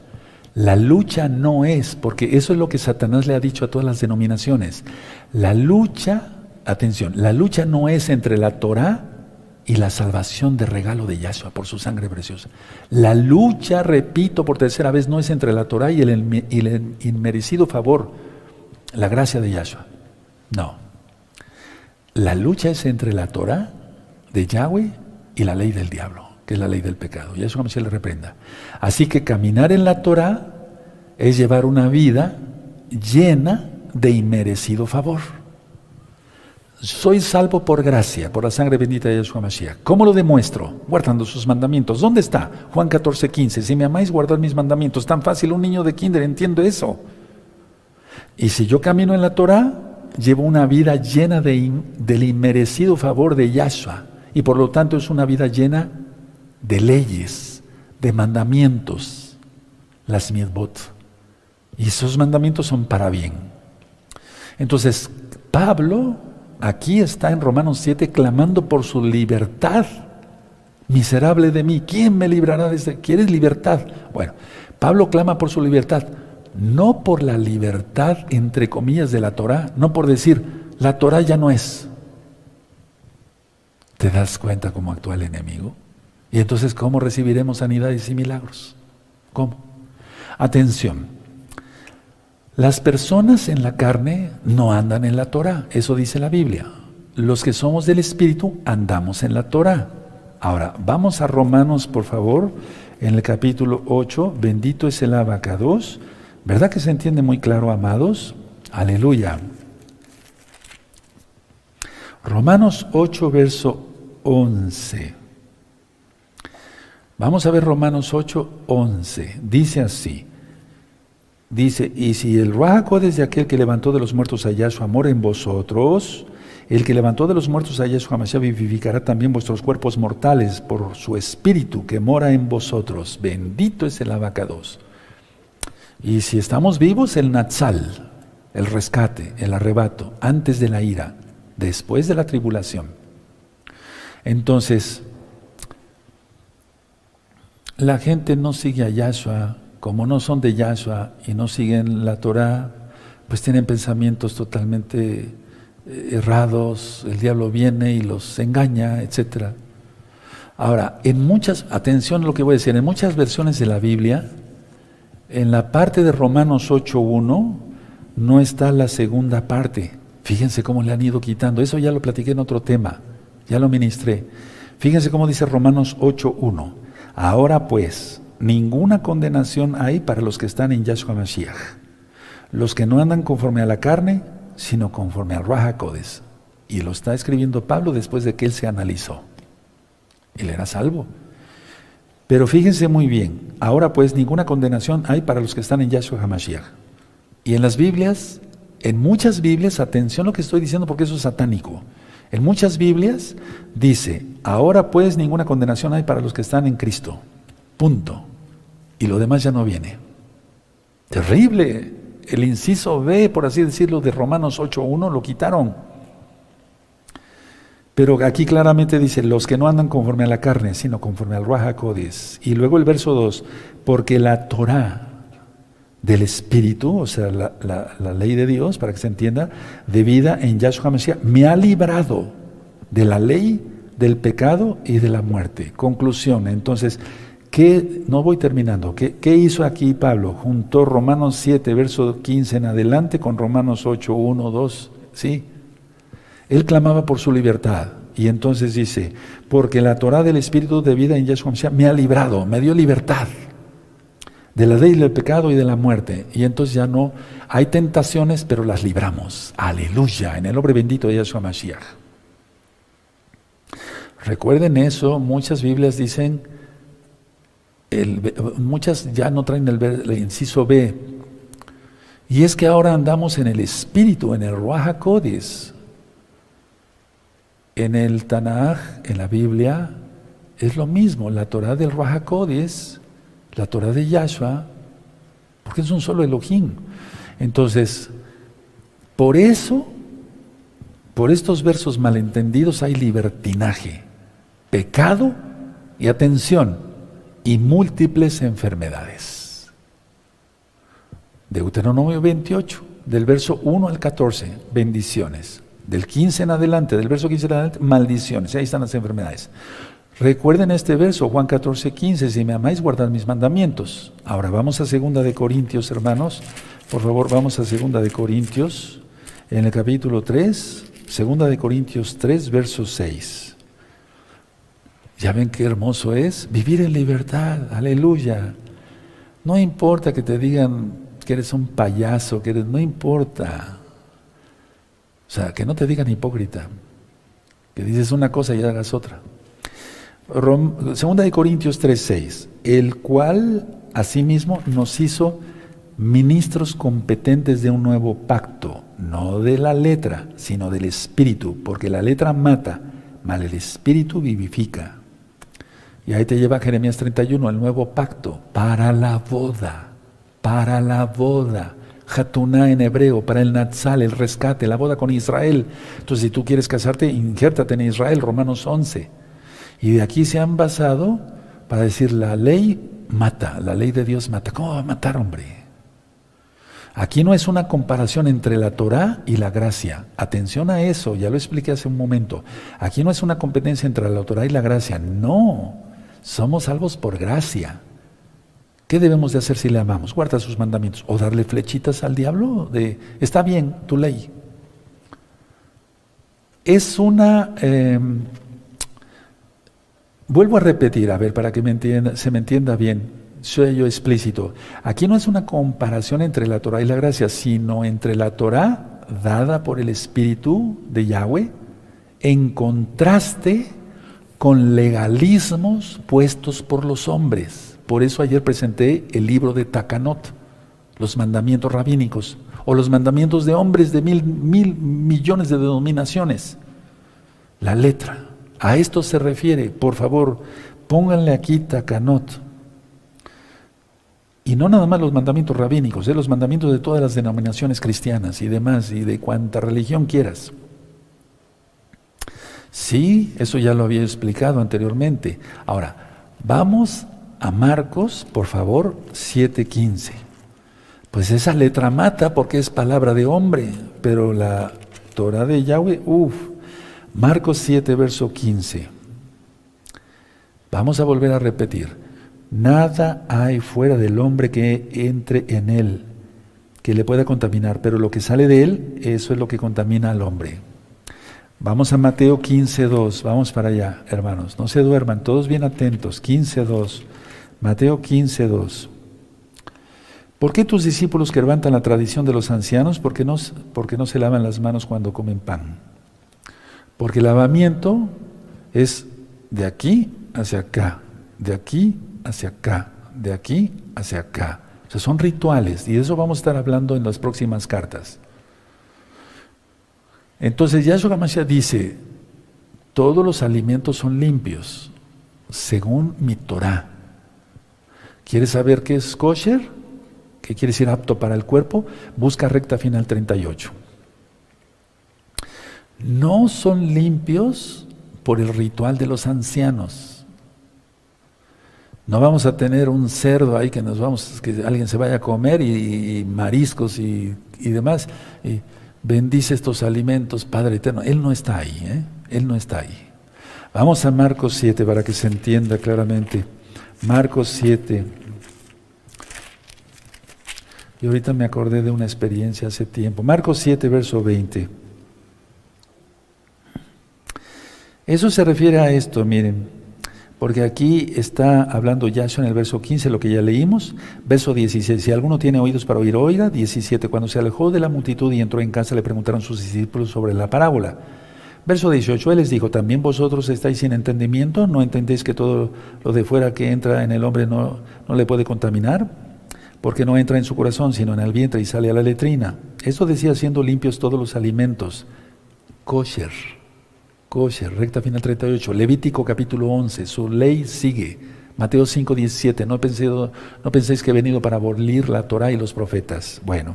La lucha no es, porque eso es lo que Satanás le ha dicho a todas las denominaciones. La lucha... Atención, la lucha no es entre la Torah y la salvación de regalo de Yahshua por su sangre preciosa. La lucha, repito por tercera vez, no es entre la Torah y el inmerecido favor, la gracia de Yahshua. No. La lucha es entre la Torah de Yahweh y la ley del diablo, que es la ley del pecado. Yahshua Mashiach le reprenda. Así que caminar en la Torah es llevar una vida llena de inmerecido favor. Soy salvo por gracia, por la sangre bendita de Yahshua Mashiach. ¿Cómo lo demuestro? Guardando sus mandamientos. ¿Dónde está? Juan 14:15. Si me amáis, guardad mis mandamientos. Tan fácil, un niño de kinder entiende eso. Y si yo camino en la Torah, llevo una vida llena del inmerecido favor de Yahshua. Y por lo tanto es una vida llena de leyes, de mandamientos. Las mitzvot. Y esos mandamientos son para bien. Entonces, Pablo... aquí está en Romanos 7 clamando por su libertad. Miserable de mí, ¿quién me librará de este? ¿Quieres libertad? Bueno, Pablo clama por su libertad, no por la libertad entre comillas de la Torah, no por decir, la Torah ya no es. ¿Te das cuenta cómo actúa el enemigo? Y entonces, ¿cómo recibiremos sanidades y milagros? ¿Cómo? Atención. Las personas en la carne no andan en la Torah, eso dice la Biblia. los que somos del Espíritu andamos en la Torah. Ahora, vamos a Romanos, por favor, en el capítulo 8, bendito es el Abacados. ¿Verdad que se entiende muy claro, amados? Aleluya. Romanos 8, verso 11. Vamos a ver Romanos 8, 11. Dice así. Dice, y si el Ruaj HaKodesh de aquel que levantó de los muertos a Yahshua mora en vosotros, el que levantó de los muertos a Yahshua Mashiach vivificará también vuestros cuerpos mortales por su espíritu que mora en vosotros. Bendito es el Abacados. Y si estamos vivos, el Natsal, el rescate, el arrebato, antes de la ira, después de la tribulación. Entonces, la gente no sigue a Yahshua, como no son de Yahshua y no siguen la Torah, pues tienen pensamientos totalmente errados, el diablo viene y los engaña, etc. Ahora, atención a lo que voy a decir, en muchas versiones de la Biblia, en la parte de Romanos 8.1, no está la segunda parte. Fíjense cómo le han ido quitando, eso ya lo platiqué en otro tema, ya lo ministré. Fíjense cómo dice Romanos 8.1, ahora pues, ninguna condenación hay para los que están en Yahshua Mashiach, los que no andan conforme a la carne, sino conforme al Ruaj HaKodesh. Y lo está escribiendo Pablo después de que él se analizó. Él era salvo. Pero fíjense muy bien, ahora pues ninguna condenación hay para los que están en Yahshua HaMashiach. Y en las Biblias, en muchas Biblias, atención a lo que estoy diciendo porque eso es satánico. En muchas Biblias dice, ahora pues ninguna condenación hay para los que están en Cristo. Punto. Y lo demás ya no viene. Terrible. El inciso B, por así decirlo, de Romanos 8.1 lo quitaron. Pero aquí claramente dice, los que no andan conforme a la carne, sino conforme al Ruaj HaKodesh. Y luego el verso 2, porque la Torah del Espíritu, o sea, la ley de Dios, para que se entienda, de vida en Yahshua Mashiach, me ha librado de la ley, del pecado y de la muerte. Conclusión, entonces, no voy terminando. ¿Qué hizo aquí Pablo? Juntó Romanos 7, verso 15 en adelante con Romanos 8, 1, 2. ¿Sí? Él clamaba por su libertad. Y entonces dice, porque la Torah del Espíritu de vida en Yahshua Mashiach me ha librado, me dio libertad de la ley del pecado y de la muerte. Y entonces ya no hay tentaciones, pero las libramos. Aleluya, en el nombre bendito de Yahshua Mashiach. Recuerden eso, muchas Biblias dicen, muchas ya no traen el inciso B, y es que ahora andamos en el Espíritu, en el Ruaj HaKodesh. En el Tanaj, en la Biblia, es lo mismo, la Torah del Ruaj HaKodesh, la Torah de Yahshua, porque es un solo Elohim. Entonces, por eso, por estos versos malentendidos hay libertinaje, pecado y atención, y múltiples enfermedades. Deuteronomio 28, del verso 1 al 14, bendiciones. Del 15 en adelante, del verso 15 en adelante, maldiciones. Ahí están las enfermedades. Recuerden este verso, Juan 14, 15, si me amáis, guardad mis mandamientos. Ahora vamos a 2 de Corintios, hermanos. Por favor, vamos a 2 de Corintios, en el capítulo 3, 2 de Corintios 3, verso 6. ¿Ya ven qué hermoso es? Vivir en libertad, aleluya. No importa que te digan que eres un payaso, no importa. O sea, que no te digan hipócrita, que dices una cosa y hagas otra. 2 de Corintios 3:6, el cual asimismo nos hizo ministros competentes de un nuevo pacto, no de la letra, sino del Espíritu, porque la letra mata, mas el Espíritu vivifica. Y ahí te lleva Jeremías 31, el nuevo pacto, para la boda, Jatuná en hebreo, para el Natsal, el rescate, la boda con Israel. Entonces, si tú quieres casarte, injértate en Israel, Romanos 11. Y de aquí se han basado para decir, la ley mata, la ley de Dios mata. ¿Cómo va a matar, hombre? Aquí no es una comparación entre la Torah y la gracia. Atención a eso, ya lo expliqué hace un momento. Aquí no es una competencia entre la Torah y la gracia, no. Somos salvos por gracia. ¿Qué debemos de hacer si le amamos? Guarda sus mandamientos. ¿O darle flechitas al diablo? Está bien, tu ley. es una... vuelvo a repetir, a ver, para que se me entienda bien, soy yo explícito. Aquí no es una comparación entre la Torah y la gracia, sino entre la Torah dada por el Espíritu de Yahweh, en contraste con legalismos puestos por los hombres. Por eso ayer presenté el libro de Takanot, los mandamientos rabínicos, o los mandamientos de hombres de mil millones de denominaciones. La letra, a esto se refiere. Por favor, pónganle aquí Takanot. Y no nada más los mandamientos rabínicos, los mandamientos de todas las denominaciones cristianas y demás, y de cuanta religión quieras. Sí, eso ya lo había explicado anteriormente. Ahora, vamos a Marcos, por favor, 7:15. Pues esa letra mata porque es palabra de hombre, pero la Torah de Yahweh, Marcos 7, verso 15. Vamos a volver a repetir. Nada hay fuera del hombre que entre en él, que le pueda contaminar, pero lo que sale de él, eso es lo que contamina al hombre. Vamos a Mateo 15:2, vamos para allá, hermanos, no se duerman, todos bien atentos. 15:2, Mateo 15:2. ¿Por qué tus discípulos quebrantan la tradición de los ancianos? ¿Por qué no se lavan las manos cuando comen pan? Porque el lavamiento es de aquí hacia acá, de aquí hacia acá, de aquí hacia acá. O sea, son rituales, y de eso vamos a estar hablando en las próximas cartas. Entonces Yahshua HaMashiach dice, todos los alimentos son limpios, según mi Torah. ¿Quieres saber qué es kosher? ¿Qué quiere decir apto para el cuerpo? Busca recta final 38. No son limpios por el ritual de los ancianos. No vamos a tener un cerdo ahí que alguien se vaya a comer y mariscos y demás. Y bendice estos alimentos, Padre Eterno. Él no está ahí, Él no está ahí. Vamos a Marcos 7 para que se entienda claramente. Marcos 7. Y ahorita me acordé de una experiencia hace tiempo. Marcos 7, verso 20. Eso se refiere a esto, miren, porque aquí está hablando Yahshua en el verso 15, lo que ya leímos. Verso 16, si alguno tiene oídos para oír, oiga. 17, cuando se alejó de la multitud y entró en casa, le preguntaron sus discípulos sobre la parábola. Verso 18, él les dijo, ¿también vosotros estáis sin entendimiento? ¿No entendéis que todo lo de fuera que entra en el hombre no le puede contaminar? Porque no entra en su corazón, sino en el vientre y sale a la letrina. Eso decía, siendo limpios todos los alimentos. Kosher, recta final 38. Levítico capítulo 11, su ley sigue. Mateo 5, 17, no penséis que he venido para abolir la Torah y los profetas. Bueno,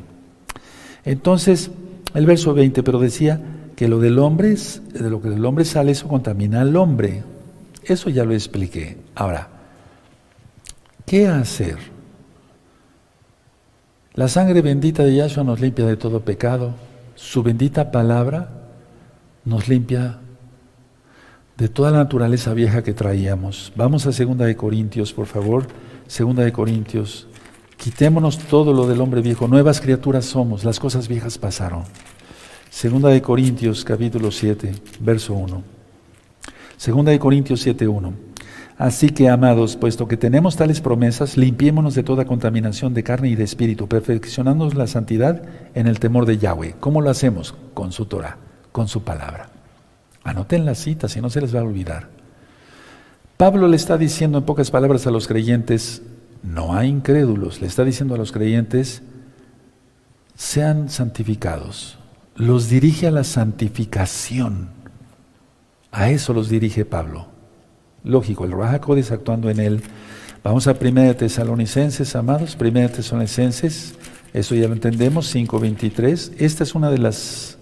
entonces, el verso 20, pero decía que de lo que del hombre sale, eso contamina al hombre. Eso ya lo expliqué. Ahora, ¿qué hacer? La sangre bendita de Yahshua nos limpia de todo pecado. Su bendita palabra nos limpia de toda la naturaleza vieja que traíamos. Vamos a 2 de Corintios, por favor. 2 de Corintios. Quitémonos todo lo del hombre viejo. Nuevas criaturas somos. Las cosas viejas pasaron. 2 de Corintios, capítulo 7, verso 1. 2 de Corintios 7:1. Así que, amados, puesto que tenemos tales promesas, limpiémonos de toda contaminación de carne y de espíritu, perfeccionándonos la santidad en el temor de Yahweh. ¿Cómo lo hacemos? Con su Torah, con su palabra. Anoten las citas, si no se les va a olvidar. Pablo le está diciendo en pocas palabras a los creyentes, no a incrédulos, le está diciendo a los creyentes, sean santificados. Los dirige a la santificación. A eso los dirige Pablo. Lógico, el Ruach HaKodesh actuando en él. Vamos a 1 de Tesalonicenses, amados, 1 de Tesalonicenses, eso ya lo entendemos, 5:23. Esta es una de los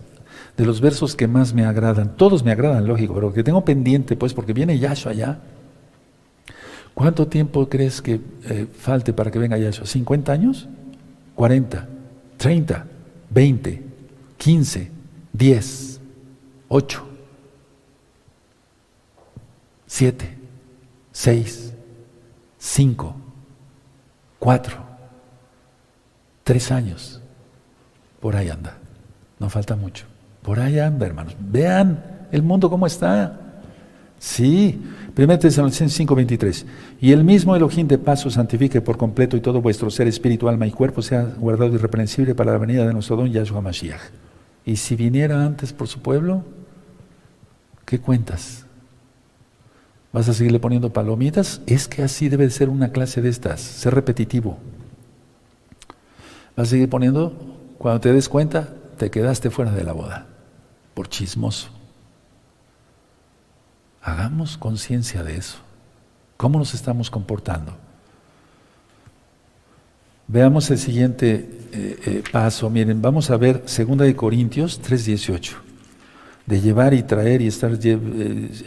versos que más me agradan. Todos me agradan, lógico, pero que tengo pendiente, pues, porque viene Yahshua allá. ¿Cuánto tiempo crees que falte para que venga Yahshua? ¿50 años? ¿40? ¿30? ¿20? ¿15? ¿10? ¿8? 7, 6, 5, 4, 3 años. Por ahí anda. No falta mucho. Por ahí anda, hermanos. Vean ¿El mundo cómo está? Sí, 1 Tesalonicenses 5:23. Y el mismo Elohim de paz os santifique por completo y todo vuestro ser, espíritu, alma y cuerpo sea guardado irreprensible para la venida de nuestro don Yahshua Mashiach. Y si viniera antes por su pueblo, ¿qué cuentas? ¿Vas a seguirle poniendo palomitas? Es que así debe ser una clase de estas, ser repetitivo. ¿Vas a seguir poniendo? Cuando te des cuenta, te quedaste fuera de la boda, por chismoso. Hagamos conciencia de eso. ¿Cómo nos estamos comportando? Veamos el siguiente paso. Miren, vamos a ver 2 Corintios 3:18. De llevar y traer y estar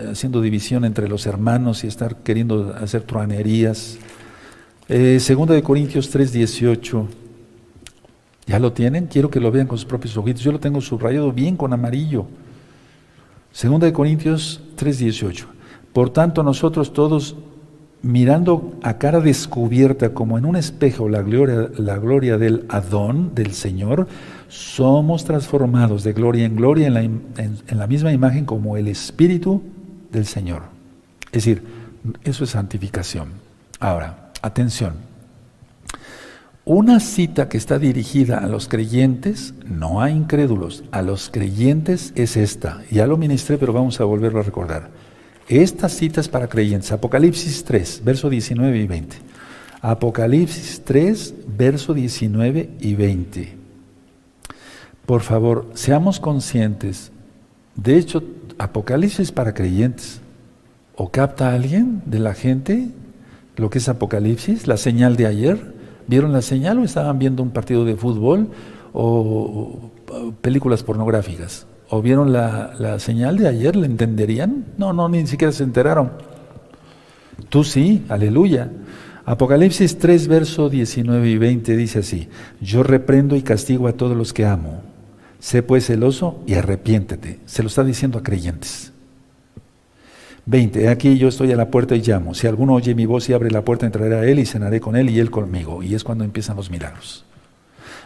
haciendo división entre los hermanos y estar queriendo hacer truanerías. 2 Corintios 3:18. ¿Ya lo tienen? Quiero que lo vean con sus propios ojitos. Yo lo tengo subrayado bien con amarillo. 2 Corintios 3:18. Por tanto, nosotros todos, mirando a cara descubierta como en un espejo la gloria del Adón, del Señor, somos transformados de gloria en gloria en la misma imagen como el Espíritu del Señor. Es decir, eso es santificación. Ahora, atención. Una cita que está dirigida a los creyentes, no a incrédulos, a los creyentes es esta. Ya lo ministré, pero vamos a volverlo a recordar. Esta cita es para creyentes. Apocalipsis 3, verso 19 y 20. Apocalipsis 3, verso 19 y 20. Por favor, seamos conscientes. De hecho, Apocalipsis para creyentes. ¿O capta alguien de la gente lo que es Apocalipsis? La señal de ayer. ¿Vieron la señal o estaban viendo un partido de fútbol o películas pornográficas? ¿O vieron la señal de ayer? ¿La entenderían? No, ni siquiera se enteraron. Tú sí, aleluya. Apocalipsis 3, verso 19 y 20 dice así: yo reprendo y castigo a todos los que amo. Sé pues celoso y arrepiéntete. Se lo está diciendo a creyentes. 20. Aquí yo estoy a la puerta y llamo. Si alguno oye mi voz y abre la puerta, entraré a él y cenaré con él y él conmigo. Y es cuando empiezan los milagros.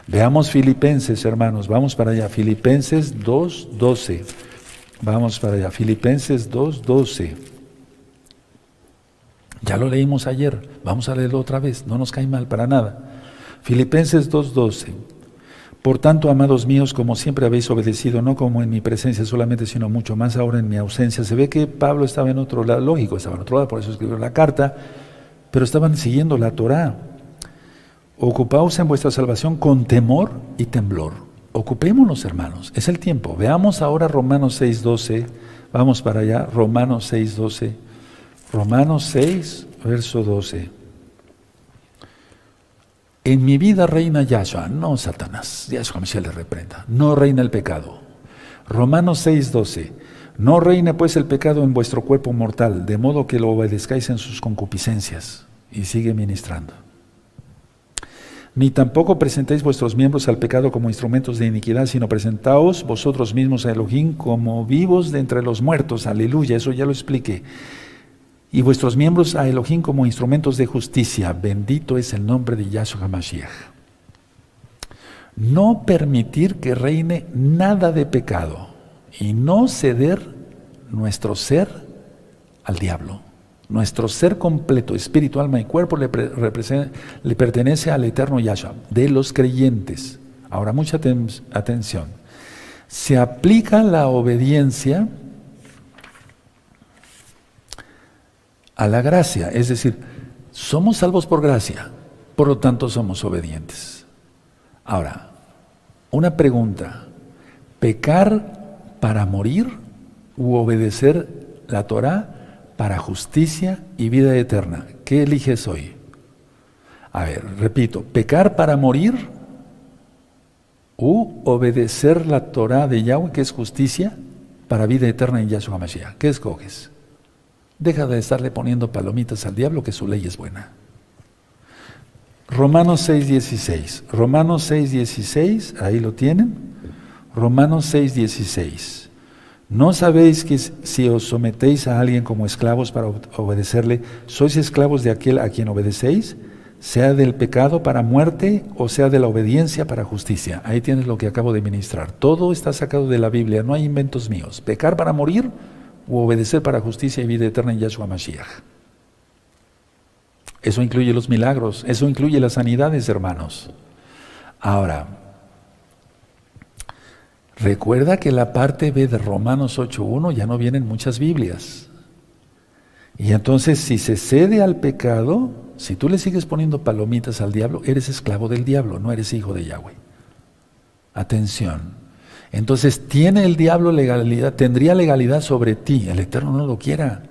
Veamos Filipenses, hermanos. Vamos para allá. Filipenses 2:12. Vamos para allá. Filipenses 2:12. Ya lo leímos ayer. Vamos a leerlo otra vez. No nos cae mal para nada. Filipenses 2:12. Por tanto, amados míos, como siempre habéis obedecido, no como en mi presencia solamente, sino mucho más ahora en mi ausencia. Se ve que Pablo estaba en otro lado, lógico, estaba en otro lado, por eso escribió la carta, pero estaban siguiendo la Torá. Ocupaos en vuestra salvación con temor y temblor. Ocupémonos, hermanos, es el tiempo. Veamos ahora Romanos 6:12, vamos para allá, Romanos 6:12, Romanos 6, verso 12. En mi vida reina Yahshua, no Satanás, Yahshua Mashiach le reprenda, no reina el pecado. Romanos 6:12, no reine pues el pecado en vuestro cuerpo mortal, de modo que lo obedezcáis en sus concupiscencias. Y sigue ministrando. Ni tampoco presentéis vuestros miembros al pecado como instrumentos de iniquidad, sino presentaos vosotros mismos a Elohim como vivos de entre los muertos. Aleluya, eso ya lo expliqué. Y vuestros miembros a Elohim como instrumentos de justicia. Bendito es el nombre de Yahshua Mashiach. No permitir que reine nada de pecado y no ceder nuestro ser al diablo. Nuestro ser completo, espíritu, alma y cuerpo le pertenece al eterno Yahshua, de los creyentes. Ahora, mucha atención. Se aplica la obediencia a la gracia, es decir, somos salvos por gracia, por lo tanto somos obedientes. Ahora, una pregunta: ¿pecar para morir u obedecer la Torá para justicia y vida eterna? ¿Qué eliges hoy? A ver, repito, ¿pecar para morir u obedecer la Torá de Yahweh, que es justicia, para vida eterna en Yahshua Mashiach? ¿Qué escoges? Deja de estarle poniendo palomitas al diablo, que su ley es buena. Romanos 6:16. Romanos 6:16, ahí lo tienen. Romanos 6:16. ¿No sabéis que si os sometéis a alguien como esclavos para obedecerle, sois esclavos de aquel a quien obedecéis? sea del pecado para muerte o sea de la obediencia para justicia. Ahí tienes lo que acabo de ministrar. Todo está sacado de la Biblia, no hay inventos míos. Pecar para morir o obedecer para justicia y vida eterna en Yahshua Mashiach. Eso incluye los milagros, eso incluye las sanidades, hermanos. Ahora, recuerda que la parte B de Romanos 8.1 ya no vienen muchas Biblias. Y entonces, si se cede al pecado, si tú le sigues poniendo palomitas al diablo, eres esclavo del diablo, no eres hijo de Yahweh. Atención. Entonces, ¿tiene el diablo legalidad? Tendría legalidad sobre ti, el Eterno no lo quiera.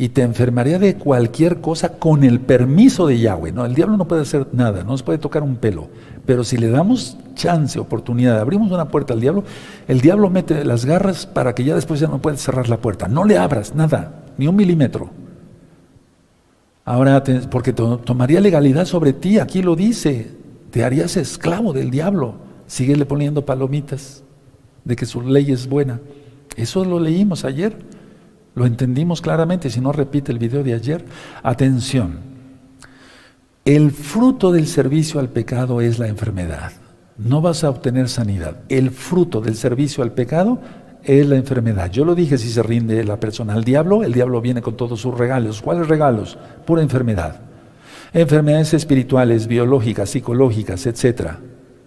Y te enfermaría de cualquier cosa con el permiso de Yahweh. No, el diablo no puede hacer nada, no nos puede tocar un pelo. Pero si le damos chance, oportunidad, abrimos una puerta al diablo, el diablo mete las garras para que ya después ya no pueda cerrar la puerta. No le abras nada, ni un milímetro. Ahora, porque tomaría legalidad sobre ti, aquí lo dice, te harías esclavo del diablo. Síguele poniendo palomitas de que su ley es buena. Eso lo leímos ayer. Lo entendimos claramente, si no repite el video de ayer. Atención, el fruto del servicio al pecado es la enfermedad. No vas a obtener sanidad. El fruto del servicio al pecado es la enfermedad. Yo lo dije, si se rinde la persona al diablo, el diablo viene con todos sus regalos. ¿Cuáles regalos? Pura enfermedad. Enfermedades espirituales, biológicas, psicológicas, etc.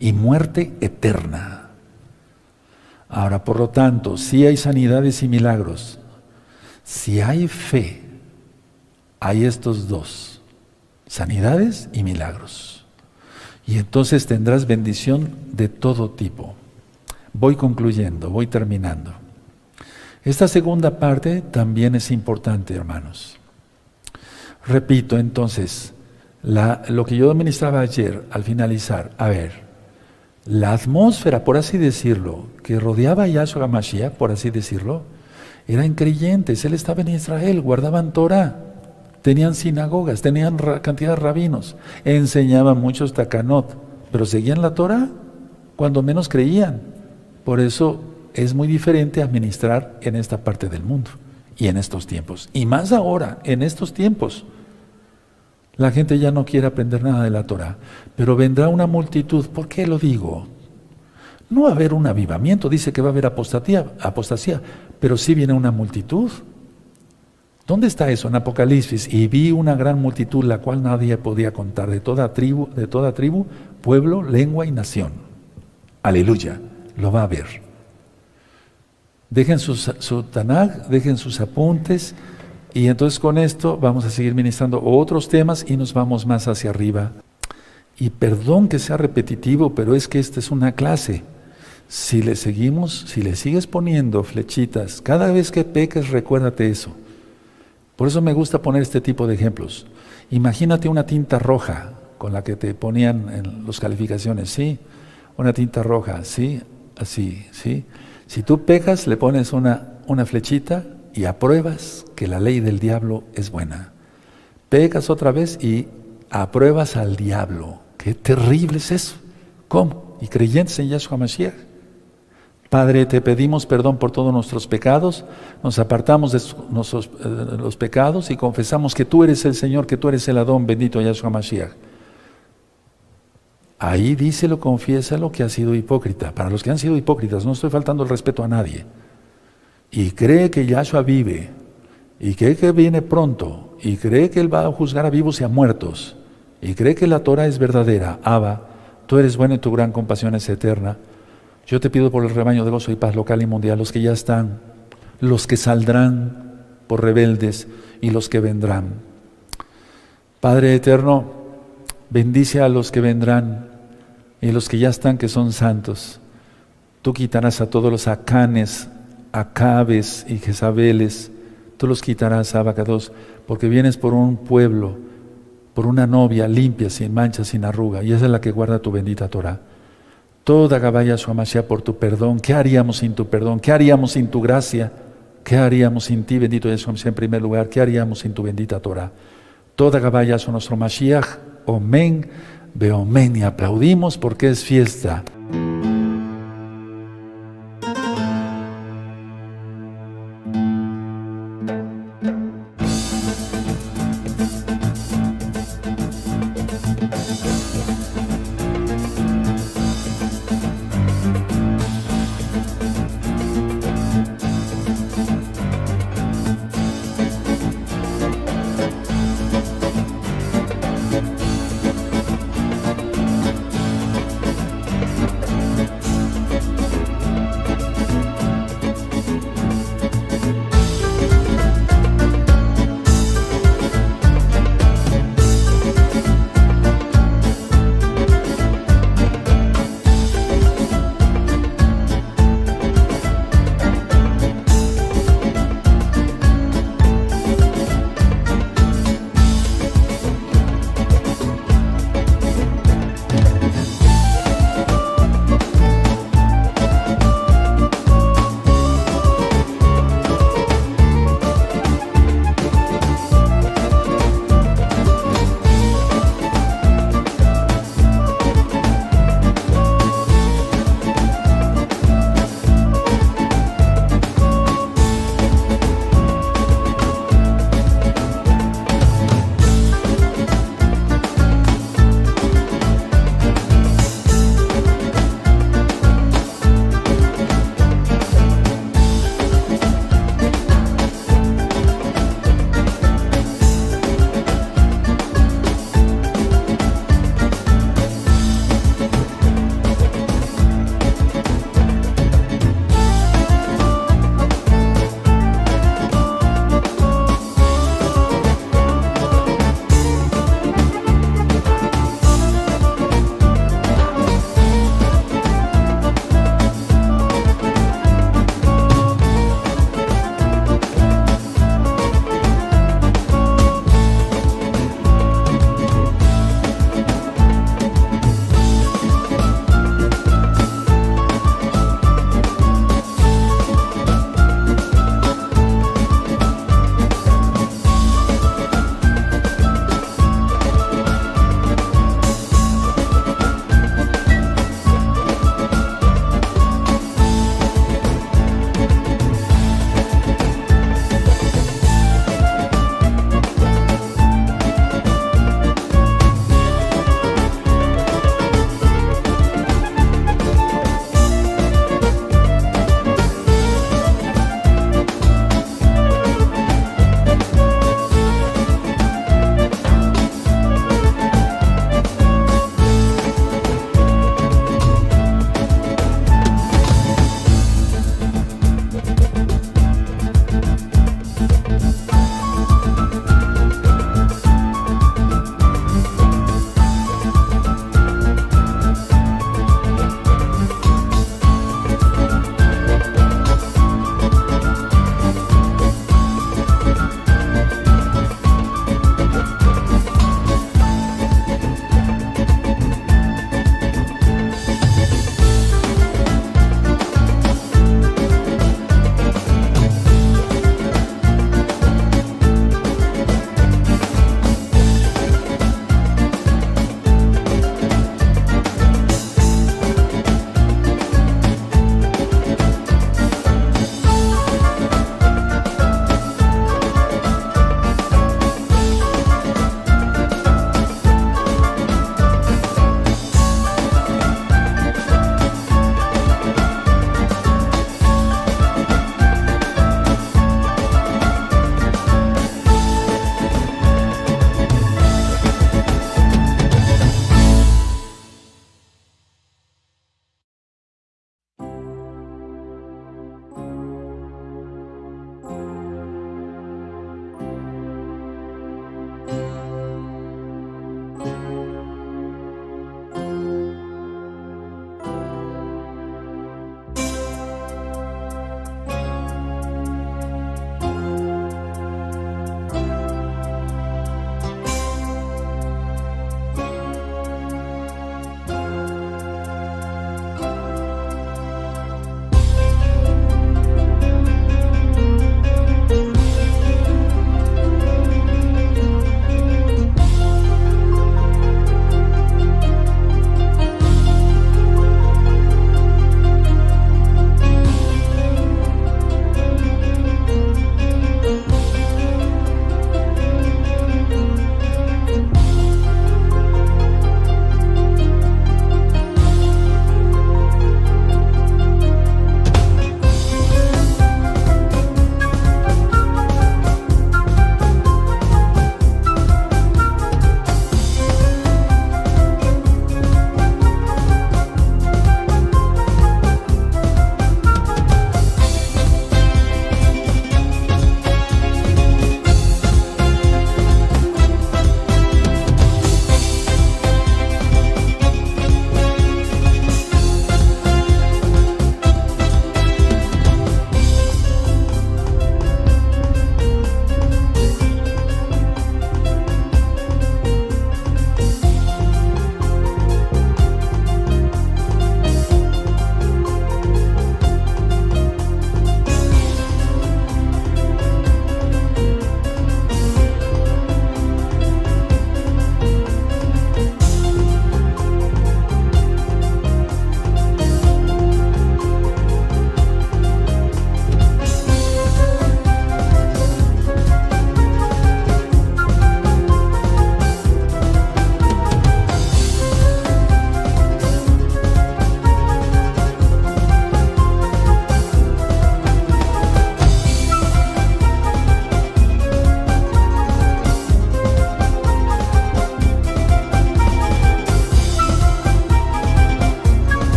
Y muerte eterna. Ahora, por lo tanto, si hay sanidades y milagros, si hay fe, hay estos dos, sanidades y milagros. Y entonces tendrás bendición de todo tipo. Voy concluyendo, voy terminando. Esta segunda parte también es importante, hermanos. Repito entonces, lo que yo ministraba ayer al finalizar, a ver, la atmósfera, por así decirlo, que rodeaba a Yahshua Mashiach, por así decirlo, eran creyentes, él estaba en Israel, guardaban Torah, tenían sinagogas, tenían cantidad de rabinos, enseñaban muchos takanot, pero seguían la Torah cuando menos creían. Por eso es muy diferente administrar en esta parte del mundo y en estos tiempos. Y más ahora, en estos tiempos, la gente ya no quiere aprender nada de la Torah, pero vendrá una multitud. ¿Por qué lo digo? No va a haber un avivamiento, dice que va a haber apostasía, pero sí viene una multitud. ¿Dónde está eso? En Apocalipsis. Y vi una gran multitud, la cual nadie podía contar, de toda tribu, pueblo, lengua y nación. Aleluya, lo va a ver. Dejen su Tanaj, dejen sus apuntes, y entonces con esto vamos a seguir ministrando otros temas y nos vamos más hacia arriba. Y perdón que sea repetitivo, pero es que esta es una clase. Si le sigues poniendo flechitas, cada vez que peques, recuérdate eso. Por eso me gusta poner este tipo de ejemplos. Imagínate una tinta roja con la que te ponían en las calificaciones, ¿sí? Una tinta roja, ¿sí? Así, ¿sí? Si tú pecas, le pones una flechita y apruebas que la ley del diablo es buena. Pecas otra vez y apruebas al diablo. ¡Qué terrible es eso! ¿Cómo? Y creyentes en Yahshua Mashiach. Padre, te pedimos perdón por todos nuestros pecados, nos apartamos de los pecados y confesamos que tú eres el Señor, que tú eres el Adón, bendito Yahshua Mashiach. Ahí díselo, confiésalo que has sido hipócrita. Para los que han sido hipócritas, no estoy faltando el respeto a nadie. Y cree que Yahshua vive, y cree que viene pronto, y cree que Él va a juzgar a vivos y a muertos, y cree que la Torah es verdadera. Abba, tú eres bueno y tu gran compasión es eterna. Yo te pido por el rebaño de gozo y paz local y mundial, los que ya están, los que saldrán por rebeldes y los que vendrán. Padre eterno, bendice a los que vendrán y los que ya están, que son santos. Tú quitarás a todos los Acanes, Acabes y Jezabeles, tú los quitarás, Abacados, porque vienes por un pueblo, por una novia limpia, sin mancha, sin arruga, y esa es la que guarda tu bendita Torah. Toda Gabaya Mashiach por tu perdón. ¿Qué haríamos sin tu perdón? ¿Qué haríamos sin tu gracia? ¿Qué haríamos sin ti, bendito Yahshua Mashiach, en primer lugar? ¿Qué haríamos sin tu bendita Torah? Toda Gabaya nuestro Mashiach. Omen, Beomen. Y aplaudimos porque es fiesta.